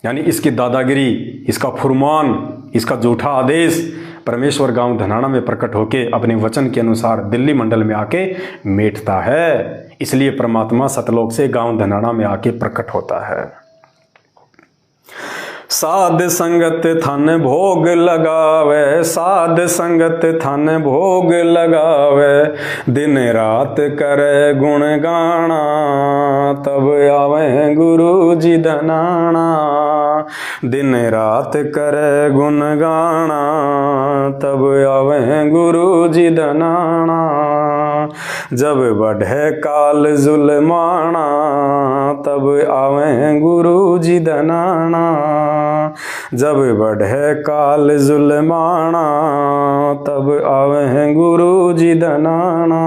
यानी इसकी दादागिरी, इसका फुरमान, इसका झूठा आदेश परमेश्वर गांव धनाना में प्रकट होके अपने वचन के अनुसार दिल्ली मंडल में आके मेटता है। इसलिए परमात्मा सतलोक से गांव धनाना में आके प्रकट होता है। साध संगत थन भोग लगावे, साध संगत थन भोग लगावे, दिन रात करे गुण गाना, तब आवे गुरु जी धनाना। दिन रात करे गुण गाना, तब आवे गुरु जी धनाना। जब बढ़े काल जुल्माना, तब आवे गुरु जी धनाना। जब बढ़े काल जुल्माना, तब आवे गुरु जी धनाना।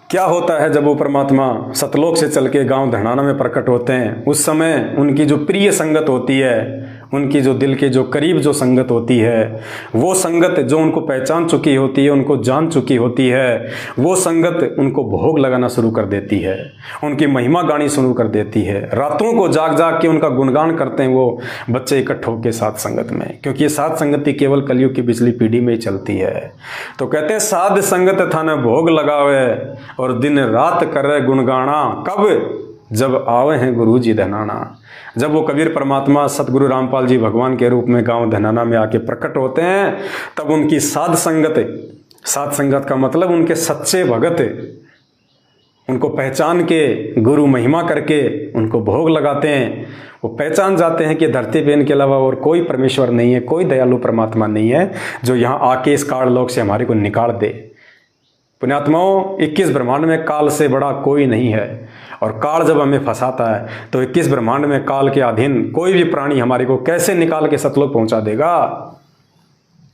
क्या होता है जब वो परमात्मा सतलोक से चल के गांव धनाना में प्रकट होते हैं? उस समय उनकी जो प्रिय संगत होती है उनकी जो दिल के जो करीब जो संगत होती है, वो संगत जो उनको पहचान चुकी होती है, उनको जान चुकी होती है, वो संगत उनको भोग लगाना शुरू कर देती है, उनकी महिमा गानी शुरू कर देती है। रातों को जाग जाग के उनका गुणगान करते हैं वो बच्चे इकट्ठे होकर साध संगत में, क्योंकि ये साध संगति केवल कलयुग की पिछली पीढ़ी में ही चलती है। तो कहते हैं साध संगत थाने भोग लगावे और दिन रात करे गुणगाना, कब? जब आवे हैं गुरु जी धनाना। जब वो कबीर परमात्मा सतगुरु रामपाल जी भगवान के रूप में गांव धनाना में आके प्रकट होते हैं, तब उनकी साध संगत का मतलब उनके सच्चे भगत उनको पहचान के गुरु महिमा करके उनको भोग लगाते हैं। वो पहचान जाते हैं कि धरती पे इनके अलावा और कोई परमेश्वर नहीं है, कोई दयालु परमात्मा नहीं है जो यहाँ आके इस काल लोक से हमारे को निकाल दे। पुण्यात्माओं, 21 ब्रह्मांड में काल से बड़ा कोई नहीं है, और काल जब हमें फंसाता है तो 21 ब्रह्मांड में काल के अधीन कोई भी प्राणी हमारे को कैसे निकाल के सतलोक पहुंचा देगा?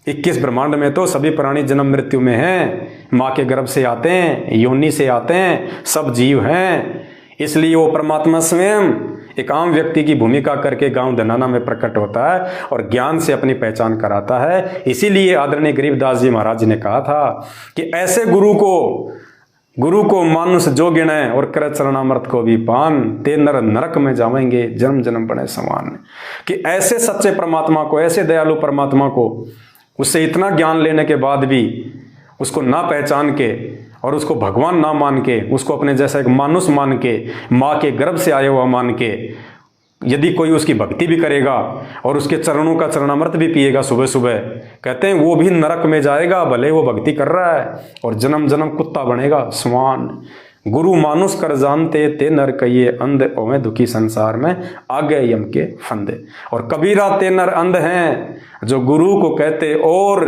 21 ब्रह्मांड में तो सभी प्राणी जन्म मृत्यु में हैं, माँ के गर्भ से आते हैं, योनि से आते हैं, सब जीव हैं। इसलिए वो परमात्मा स्वयं एक आम व्यक्ति की भूमिका करके गांव धनाना में प्रकट होता है और ज्ञान से अपनी पहचान कराता है। इसीलिए आदरणीय गरीबदास जी महाराज जी ने कहा था कि ऐसे गुरु को मानुष जो गिने और कर चरणामृत को भी पान, ते नर नरक में जावेंगे जन्म जन्म बने समान। कि ऐसे सच्चे परमात्मा को, ऐसे दयालु परमात्मा को, उससे इतना ज्ञान लेने के बाद भी उसको ना पहचान के और उसको भगवान ना मान के, उसको अपने जैसा एक मानुष मान के, माँ के गर्भ से आया हुआ मान के यदि कोई उसकी भक्ति भी करेगा और उसके चरणों का चरणामृत भी पिएगा सुबह सुबह, कहते हैं वो भी नरक में जाएगा, भले वो भक्ति कर रहा है, और जन्म जन्म कुत्ता बनेगा स्वान। गुरु मानुष कर जानते ते नर कहिए अंध ओवे दुखी संसार में आगे यम के फंदे। और कबीरा ते नर अंध हैं जो गुरु को कहते, और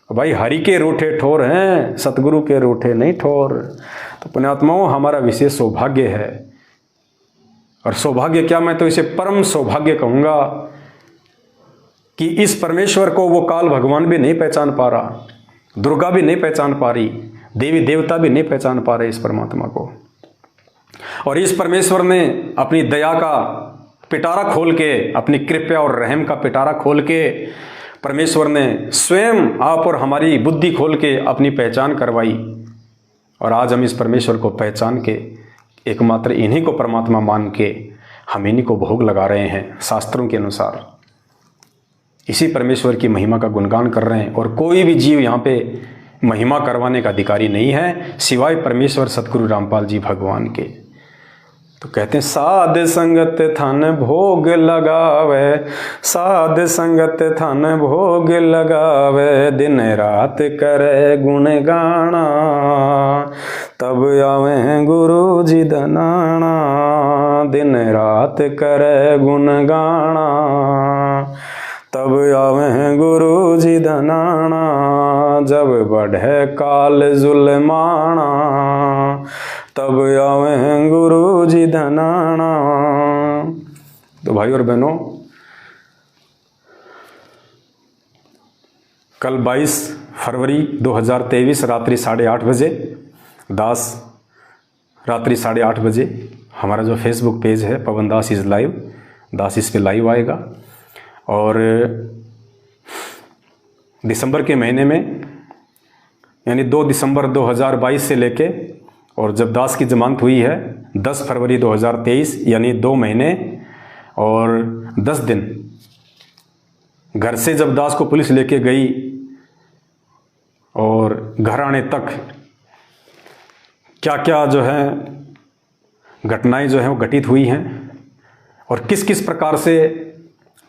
भाई हरि के रूठे ठोर हैं, सतगुरु के रूठे नहीं ठोर। तो पुण्यात्माओं, हमारा विशेष सौभाग्य है, और सौभाग्य क्या, मैं तो इसे परम सौभाग्य कहूंगा कि इस परमेश्वर को वो काल भगवान भी नहीं पहचान पा रहा, दुर्गा भी नहीं पहचान पा रही, देवी देवता भी नहीं पहचान पा रहे इस परमात्मा को। और इस परमेश्वर ने अपनी दया का पिटारा खोल के, अपनी कृपा और रहम का पिटारा खोल के, परमेश्वर ने स्वयं आप और हमारी बुद्धि खोल के अपनी पहचान करवाई। और आज हम इस परमेश्वर को पहचान के एकमात्र इन्हीं को परमात्मा मान के हम इन्हीं को भोग लगा रहे हैं शास्त्रों के अनुसार। इसी परमेश्वर की महिमा का गुणगान कर रहे हैं, और कोई भी जीव यहाँ पे महिमा करवाने का अधिकारी नहीं है सिवाय परमेश्वर सतगुरु रामपाल जी भगवान के। तो कहते हैं साध संगत थान भोग लगावे, साध संगत थान भोग लगावे, दिन रात करे गुण गाना, तब आवे गुरु जी धनाना, दिन रात करे गुण गाना, तब आवे गुरु जी धनाना, जब बढ़े काल जुल्माना, तब आवे गुरु जी धनाना। तो भाई और बहनों, कल 22 फरवरी 2023 रात्रि 8:30 बजे, रात्रि 8:30 बजे हमारा जो फेसबुक पेज है पवन दास इज़ लाइव, दास इस पे लाइव आएगा। और दिसंबर के महीने में यानी 2 दिसंबर 2022 से लेके, और जब दास की जमानत हुई है 10 फरवरी 2023, यानी 2 महीने और 10 दिन, घर से जब दास को पुलिस लेके गई और घर आने तक क्या क्या जो है घटनाएं जो हैं वो घटित हुई हैं, और किस किस प्रकार से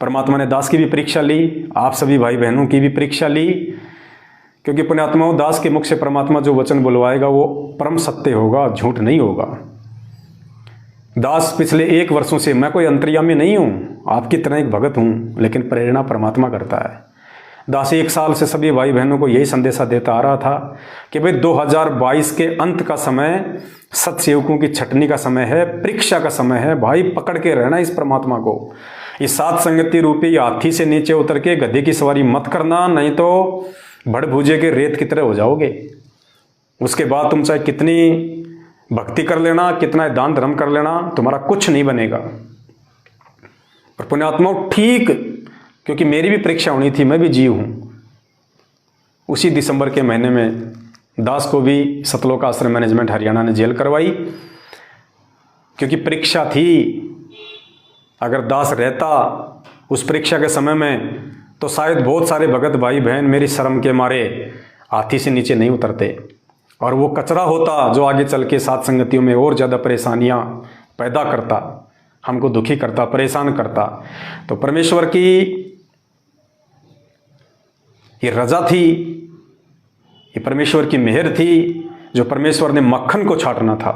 परमात्मा ने दास की भी परीक्षा ली, आप सभी भाई बहनों की भी परीक्षा ली। क्योंकि पुण्यात्माओं, दास के मुख से परमात्मा जो वचन बुलवाएगा वो परम सत्य होगा, झूठ नहीं होगा। दास पिछले 1 वर्षों से, मैं कोई अंतर्यामी नहीं हूँ, आपकी तरह एक भगत हूँ, लेकिन प्रेरणा परमात्मा करता है। दास 1 साल से सभी भाई बहनों को यही संदेशा देता आ रहा था कि भाई 2022 के अंत का समय सत्सेवकों की छटनी का समय है, परीक्षा का समय है। भाई पकड़ के रहना इस परमात्मा को, इस सात संगति रूपी हाथी से नीचे उतर के गधे की सवारी मत करना, नहीं तो भड़ भूजे के रेत की तरह हो जाओगे। उसके बाद तुम चाहे कितनी भक्ति कर लेना, कितना दान धर्म कर लेना, तुम्हारा कुछ नहीं बनेगा। और पुण्यात्माओं, ठीक क्योंकि मेरी भी परीक्षा होनी थी, मैं भी जीव हूँ। उसी दिसंबर के महीने में दास को भी सतलोक आश्रम मैनेजमेंट हरियाणा ने जेल करवाई, क्योंकि परीक्षा थी। अगर दास रहता उस परीक्षा के समय में तो शायद बहुत सारे भगत भाई बहन मेरी शर्म के मारे हाथी से नीचे नहीं उतरते, और वो कचरा होता जो आगे चल के साथ संगतियों में और ज़्यादा परेशानियां पैदा करता, हमको दुखी करता, परेशान करता। तो परमेश्वर की ये रजा थी, ये परमेश्वर की मेहर थी, जो परमेश्वर ने मक्खन को छांटना था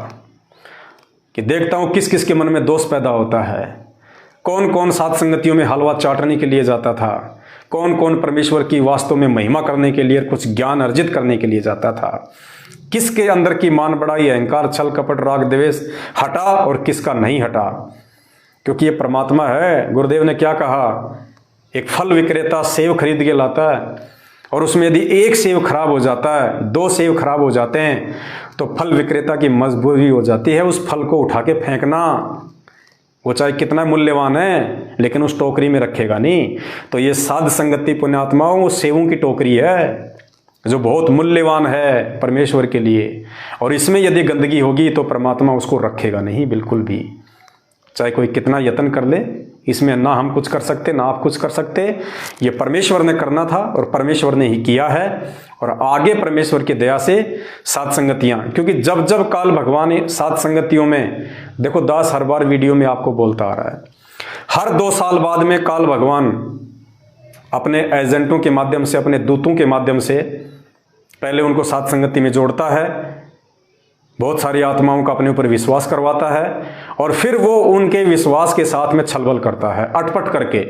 कि देखता हूँ किस किस के मन में दोष पैदा होता है, कौन कौन सात संगतियों में हलवा चाटने के लिए जाता था, कौन कौन परमेश्वर की वास्तव में महिमा करने के लिए, कुछ ज्ञान अर्जित करने के लिए जाता था, किसके अंदर की मान बढ़ाई, अहंकार, छल कपट राग द्वेष हटा और किसका नहीं हटा। क्योंकि ये परमात्मा है। गुरुदेव ने क्या कहा, एक फल विक्रेता सेब खरीद के लाता है और उसमें यदि एक सेब खराब हो जाता है, दो सेब खराब हो जाते हैं, तो फल विक्रेता की मजबूरी हो जाती है उस फल को उठा के फेंकना। वो चाहे कितना मूल्यवान है लेकिन उस टोकरी में रखेगा नहीं। तो ये साध संगति पुण्यात्माओं वो सेवों की टोकरी है जो बहुत मूल्यवान है परमेश्वर के लिए, और इसमें यदि गंदगी होगी तो परमात्मा उसको रखेगा नहीं बिल्कुल भी, चाहे कोई कितना यत्न कर ले। इसमें ना हम कुछ कर सकते ना आप कुछ कर सकते, ये परमेश्वर ने करना था और परमेश्वर ने ही किया है। और आगे परमेश्वर की दया से सात संगतियां, क्योंकि जब जब काल भगवान सात संगतियों में, देखो दास हर बार वीडियो में आपको बोलता आ रहा है, हर 2 साल बाद में काल भगवान अपने एजेंटों के माध्यम से, अपने दूतों के माध्यम से पहले उनको सात संगति में जोड़ता है, बहुत सारी आत्माओं का अपने ऊपर विश्वास करवाता है, और फिर वो उनके विश्वास के साथ में छलबल करता है अटपट करके।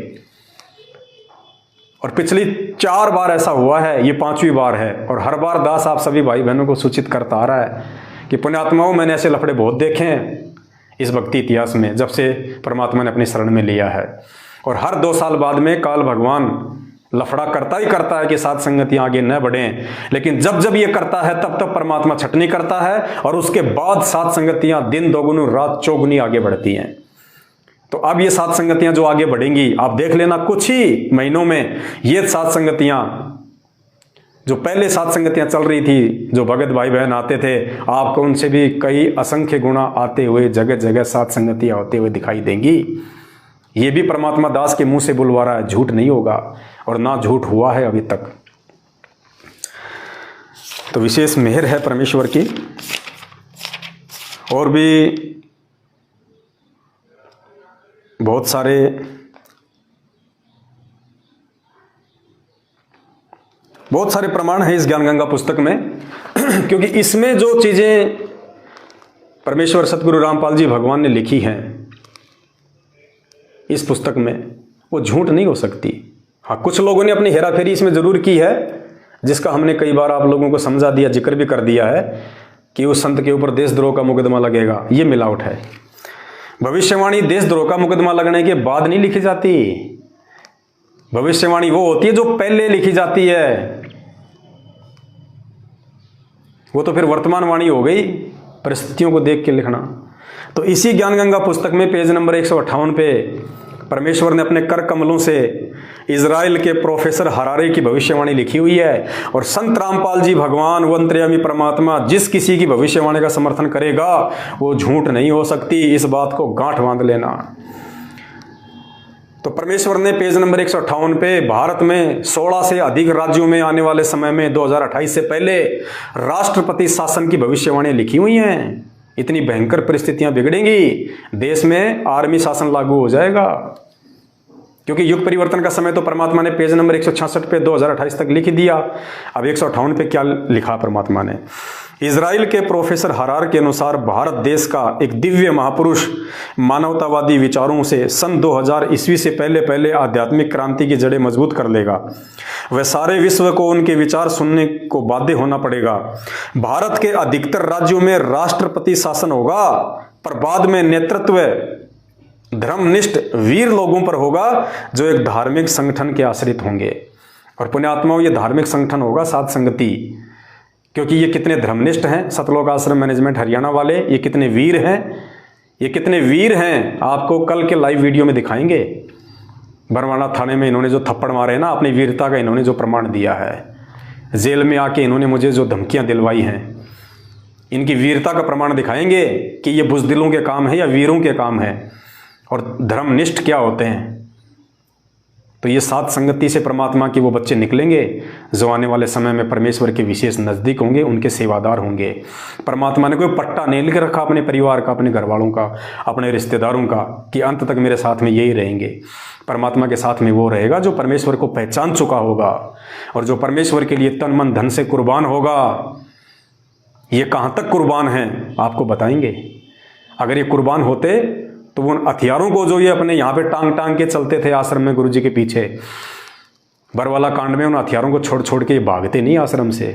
और पिछली 4 बार ऐसा हुआ है, ये 5वीं बार है। और हर बार दास आप सभी भाई बहनों को सूचित करता आ रहा है कि पुण्यात्माओं मैंने ऐसे लफड़े बहुत देखे हैं इस भक्ति इतिहास में, जब से परमात्मा ने अपनी शरण में लिया है। और हर 2 साल बाद में काल भगवान लफड़ा करता ही करता है कि सात संगतियां आगे न बढ़ें, लेकिन जब जब ये करता है तब तब परमात्मा छटनी करता है, और उसके बाद सात संगतियां दिन दोगुनी रात चौगुनी आगे बढ़ती हैं। तो अब ये सात संगतियां जो आगे बढ़ेंगी, आप देख लेना कुछ ही महीनों में ये सात संगतियां, जो पहले सात संगतियां चल रही थी, जो भगत भाई बहन आते थे, आपको उनसे भी कई असंख्य गुणा आते हुए जगह जगह सात संगतियां होते हुए दिखाई देंगी। ये भी परमात्मा दास के मुंह से बुलवा रहा है, झूठ नहीं होगा और ना झूठ हुआ है अभी तक। तो विशेष मेहर है परमेश्वर की। और भी बहुत सारे प्रमाण हैं इस ज्ञान गंगा पुस्तक में क्योंकि इसमें जो चीजें परमेश्वर सतगुरु रामपाल जी भगवान ने लिखी हैं इस पुस्तक में, वो झूठ नहीं हो सकती। हाँ, कुछ लोगों ने अपनी हेराफेरी इसमें जरूर की है, जिसका हमने कई बार आप लोगों को समझा दिया, जिक्र भी कर दिया है कि उस संत के ऊपर देशद्रोह का मुकदमा लगेगा। ये मिलावट है। भविष्यवाणी देशद्रोह का मुकदमा लगने के बाद नहीं लिखी जाती। भविष्यवाणी वो होती है जो पहले लिखी जाती है, वो तो फिर वर्तमान वाणी हो गई, परिस्थितियों को देख के लिखना। तो इसी ज्ञान गंगा पुस्तक में पेज नंबर 158 पे परमेश्वर ने अपने कर कमलों से इजराइल के प्रोफेसर हरारे की भविष्यवाणी लिखी हुई है। और संत रामपाल जी भगवान वो अंतर्यामी परमात्मा जिस किसी की भविष्यवाणी का समर्थन करेगा वो झूठ नहीं हो सकती, इस बात को गांठ बांध लेना। तो परमेश्वर ने पेज नंबर 158 पे भारत में 16 से अधिक राज्यों में आने वाले समय में 2028 से पहले राष्ट्रपति शासन की भविष्यवाणी लिखी हुई हैं। इतनी भयंकर परिस्थितियां बिगड़ेंगी, देश में आर्मी शासन लागू हो जाएगा, क्योंकि युग परिवर्तन का समय तो परमात्मा ने पेज नंबर 166 पे 2028 तक लिख दिया। अब 158 पे क्या लिखा परमात्मा ने? इजराइल के प्रोफेसर हरार के अनुसार भारत देश का एक दिव्य महापुरुष मानवतावादी विचारों से सन 2000 ईस्वी से पहले आध्यात्मिक क्रांति की जड़ें मजबूत कर लेगा। वह सारे विश्व को उनके विचार सुनने को बाध्य होना पड़ेगा। भारत के अधिकतर राज्यों में राष्ट्रपति शासन होगा, पर बाद में नेतृत्व धर्मनिष्ठ वीर लोगों पर होगा जो एक धार्मिक संगठन के आश्रित होंगे। और पुण्यात्माओं, ये धार्मिक संगठन होगा सात संगति, क्योंकि ये कितने धर्मनिष्ठ हैं सतलोक आश्रम मैनेजमेंट हरियाणा वाले, ये कितने वीर हैं, ये कितने वीर हैं आपको कल के लाइव वीडियो में दिखाएंगे। बरवाला थाने में इन्होंने जो थप्पड़ मारे ना, अपनी वीरता का इन्होंने जो प्रमाण दिया है, जेल में आके इन्होंने मुझे जो धमकियां दिलवाई हैं, इनकी वीरता का प्रमाण दिखाएंगे कि ये बुज़दिलों के काम है या वीरों के काम है और धर्मनिष्ठ क्या होते हैं। तो ये सात संगति से परमात्मा के वो बच्चे निकलेंगे जो आने वाले समय में परमेश्वर के विशेष नज़दीक होंगे, उनके सेवादार होंगे। परमात्मा ने कोई पट्टा नहीं लिख रखा अपने परिवार का, अपने घर वालों का, अपने रिश्तेदारों का कि अंत तक मेरे साथ में यही रहेंगे। परमात्मा के साथ में वो रहेगा जो परमेश्वर को पहचान चुका होगा और जो परमेश्वर के लिए तन मन धन से कुर्बान होगा। ये कहाँ तक कुर्बान हैं आपको बताएंगे। अगर ये कुर्बान होते तो उन हथियारों को जो ये अपने यहाँ पे टांग टांग के चलते थे आश्रम में गुरु जी के पीछे, बरवाला कांड में उन हथियारों को छोड़ छोड़ के ये भागते नहीं आश्रम से।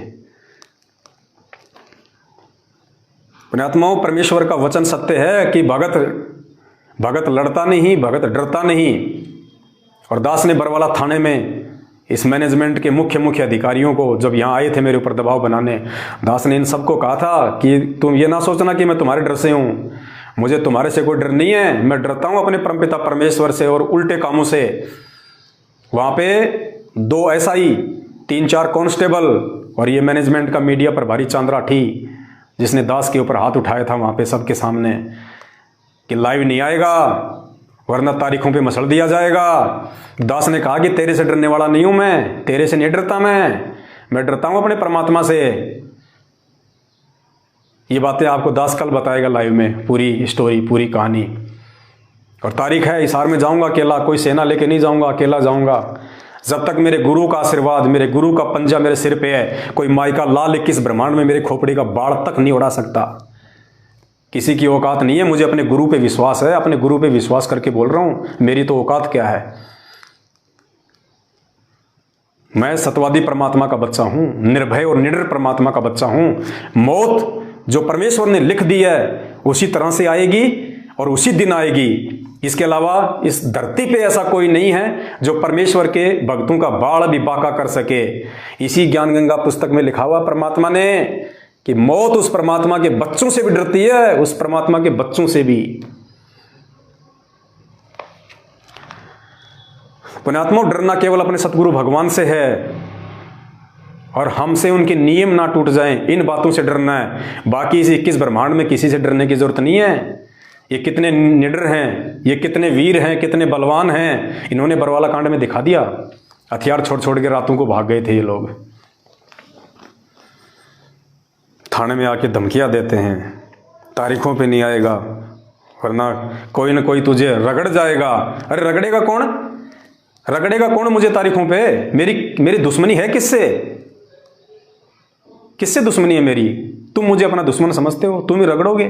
पुण्यात्माओं, परमेश्वर का वचन सत्य है कि भगत लड़ता नहीं, भगत डरता नहीं। और दास ने बरवाला थाने में इस मैनेजमेंट के मुख्य अधिकारियों को जब यहाँ आए थे मेरे ऊपर दबाव बनाने, दास ने इन सबको कहा था कि तुम ये ना सोचना कि मैं तुम्हारे डर से हूँ, मुझे तुम्हारे से कोई डर नहीं है, मैं डरता हूँ अपने परमपिता परमेश्वर से और उल्टे कामों से। वहाँ पे 2 SI, 3-4 कांस्टेबल और ये मैनेजमेंट का मीडिया प्रभारी चांद्राठी, जिसने दास के ऊपर हाथ उठाया था वहाँ पे सबके सामने कि लाइव नहीं आएगा वरना तारीखों पे मसल दिया जाएगा। दास ने कहा कि तेरे से डरने वाला नहीं हूँ मैं, तेरे से नहीं डरता मैं डरता हूँ अपने परमात्मा से। ये बातें आपको दास कल बताएगा लाइव में, पूरी स्टोरी, पूरी कहानी। और तारीख है, हिसार में जाऊंगा अकेला, कोई सेना लेके नहीं जाऊंगा, अकेला जाऊंगा। जब तक मेरे गुरु का आशीर्वाद, मेरे गुरु का पंजा मेरे सिर पे है, कोई माई का लाल 21 ब्रह्मांड में मेरे खोपड़ी का बाढ़ तक नहीं उड़ा सकता। किसी की औकात नहीं है। मुझे अपने गुरु पे विश्वास है, अपने गुरु पे विश्वास करके बोल रहा हूं, मेरी तो औकात क्या है। मैं सत्यवादी परमात्मा का बच्चा हूं, निर्भय और निडर परमात्मा का बच्चा हूं। मौत जो परमेश्वर ने लिख दी है उसी तरह से आएगी और उसी दिन आएगी। इसके अलावा इस धरती पे ऐसा कोई नहीं है जो परमेश्वर के भक्तों का बाढ़ भी बाका कर सके। इसी ज्ञान गंगा पुस्तक में लिखा हुआ परमात्मा ने कि मौत उस परमात्मा के बच्चों से भी डरती है, उस परमात्मा के बच्चों से भी। पुण्यात्मा, डरना केवल अपने सतगुरु भगवान से है और हमसे उनके नियम ना टूट जाएं, इन बातों से डरना है। बाकी इस 21 ब्रह्मांड में किसी से डरने की जरूरत नहीं है। ये कितने निडर हैं, ये कितने वीर हैं, कितने बलवान हैं, इन्होंने बरवाला कांड में दिखा दिया। हथियार छोड़ छोड़ के रातों को भाग गए थे ये लोग। थाने में आके धमकियां देते हैं, तारीखों पे नहीं आएगा वरना कोई ना कोई तुझे रगड़ जाएगा। अरे रगड़ेगा कौन, रगड़ेगा कौन मुझे तारीखों पे? मेरी दुश्मनी है किससे? किससे दुश्मनी है मेरी? तुम मुझे अपना दुश्मन समझते हो, तुम ही रगड़ोगे।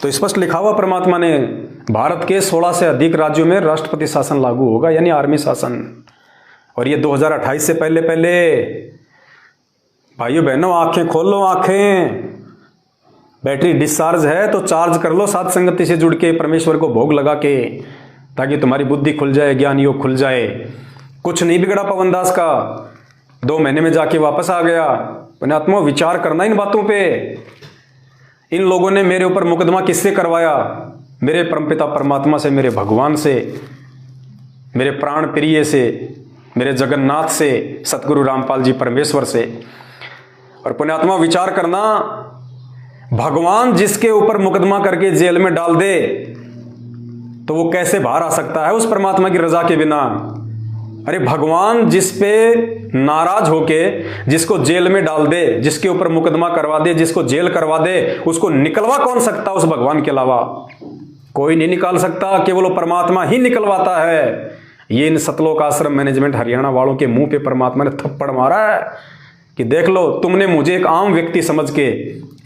तो स्पष्ट लिखा हुआ परमात्मा ने, भारत के 16 से अधिक राज्यों में राष्ट्रपति शासन लागू होगा, यानी आर्मी शासन। और ये 2028 से पहले पहले। भाइयों बहनों, आंखें खोल लो, आंखें। बैटरी डिस्चार्ज है तो चार्ज कर लो सात संगति से जुड़ के, परमेश्वर को भोग लगा के, ताकि तुम्हारी बुद्धि खुल जाए, ज्ञान योग खुल जाए। कुछ नहीं बिगड़ा पवन दास का, 2 महीने में जाके वापस आ गया। पुण्यात्मा, विचार करना इन बातों पे। इन लोगों ने मेरे ऊपर मुकदमा किससे करवाया? मेरे परमपिता परमात्मा से, मेरे भगवान से, मेरे प्राण प्रिय से, मेरे जगन्नाथ से, सतगुरु रामपाल जी परमेश्वर से। और पुण्यात्मा, विचार करना, भगवान जिसके ऊपर मुकदमा करके जेल में डाल दे तो वो कैसे बाहर आ सकता है उस परमात्मा की रजा के बिना? अरे भगवान जिस पे नाराज होके जिसको जेल में डाल दे, जिसके ऊपर मुकदमा करवा दे, जिसको जेल करवा दे, उसको निकलवा कौन सकता उस भगवान के अलावा? कोई नहीं निकाल सकता, केवल वो परमात्मा ही निकलवाता है। ये इन सतलोक आश्रम मैनेजमेंट हरियाणा वालों के मुंह पे परमात्मा ने थप्पड़ मारा है कि देख लो, तुमने मुझे एक आम व्यक्ति समझ के,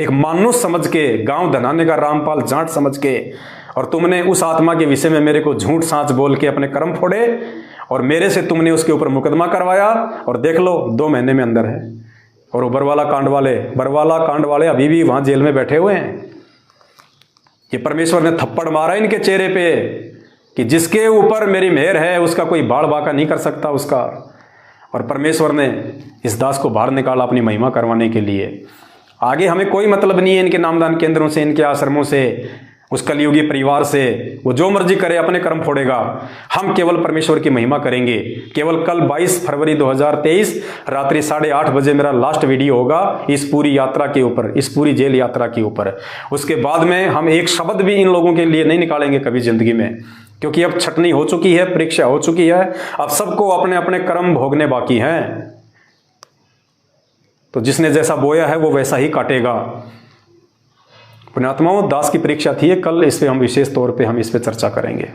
एक मानुष समझ के, गांव धनाने का रामपाल जाट समझ के, और तुमने उस आत्मा के विषय में मेरे को झूठ सांच बोल के अपने कर्म फोड़े और मेरे से तुमने उसके ऊपर मुकदमा करवाया। और देख लो 2 महीने में अंदर है। और वो बरवाला कांड वाले अभी भी वहां जेल में बैठे हुए हैं। ये परमेश्वर ने थप्पड़ मारा इनके चेहरे पे कि जिसके ऊपर मेरी मेहर है उसका कोई बाड़ बाका नहीं कर सकता उसका। और परमेश्वर ने इस दास को बाहर निकाला अपनी महिमा करवाने के लिए। आगे हमें कोई मतलब नहीं है इनके नामदान केंद्रों से, इनके आश्रमों से। उस कलयुगी परिवार से वो जो मर्जी करे, अपने कर्म फोड़ेगा। हम केवल परमेश्वर की महिमा करेंगे। केवल कल 22 फरवरी 2023 रात्रि 8:30 बजे मेरा लास्ट वीडियो होगा इस पूरी यात्रा के ऊपर, इस पूरी जेल यात्रा के ऊपर। उसके बाद में हम एक शब्द भी इन लोगों के लिए नहीं निकालेंगे कभी जिंदगी में, क्योंकि अब छटनी हो चुकी है, परीक्षा हो चुकी है। अब सबको अपने अपने कर्म भोगने बाकी हैं। तो जिसने जैसा बोया है वो वैसा ही काटेगा। पुण्यात्माओं, दास की परीक्षा थी कल, इस पे हम विशेष तौर पे हम इस पे चर्चा करेंगे।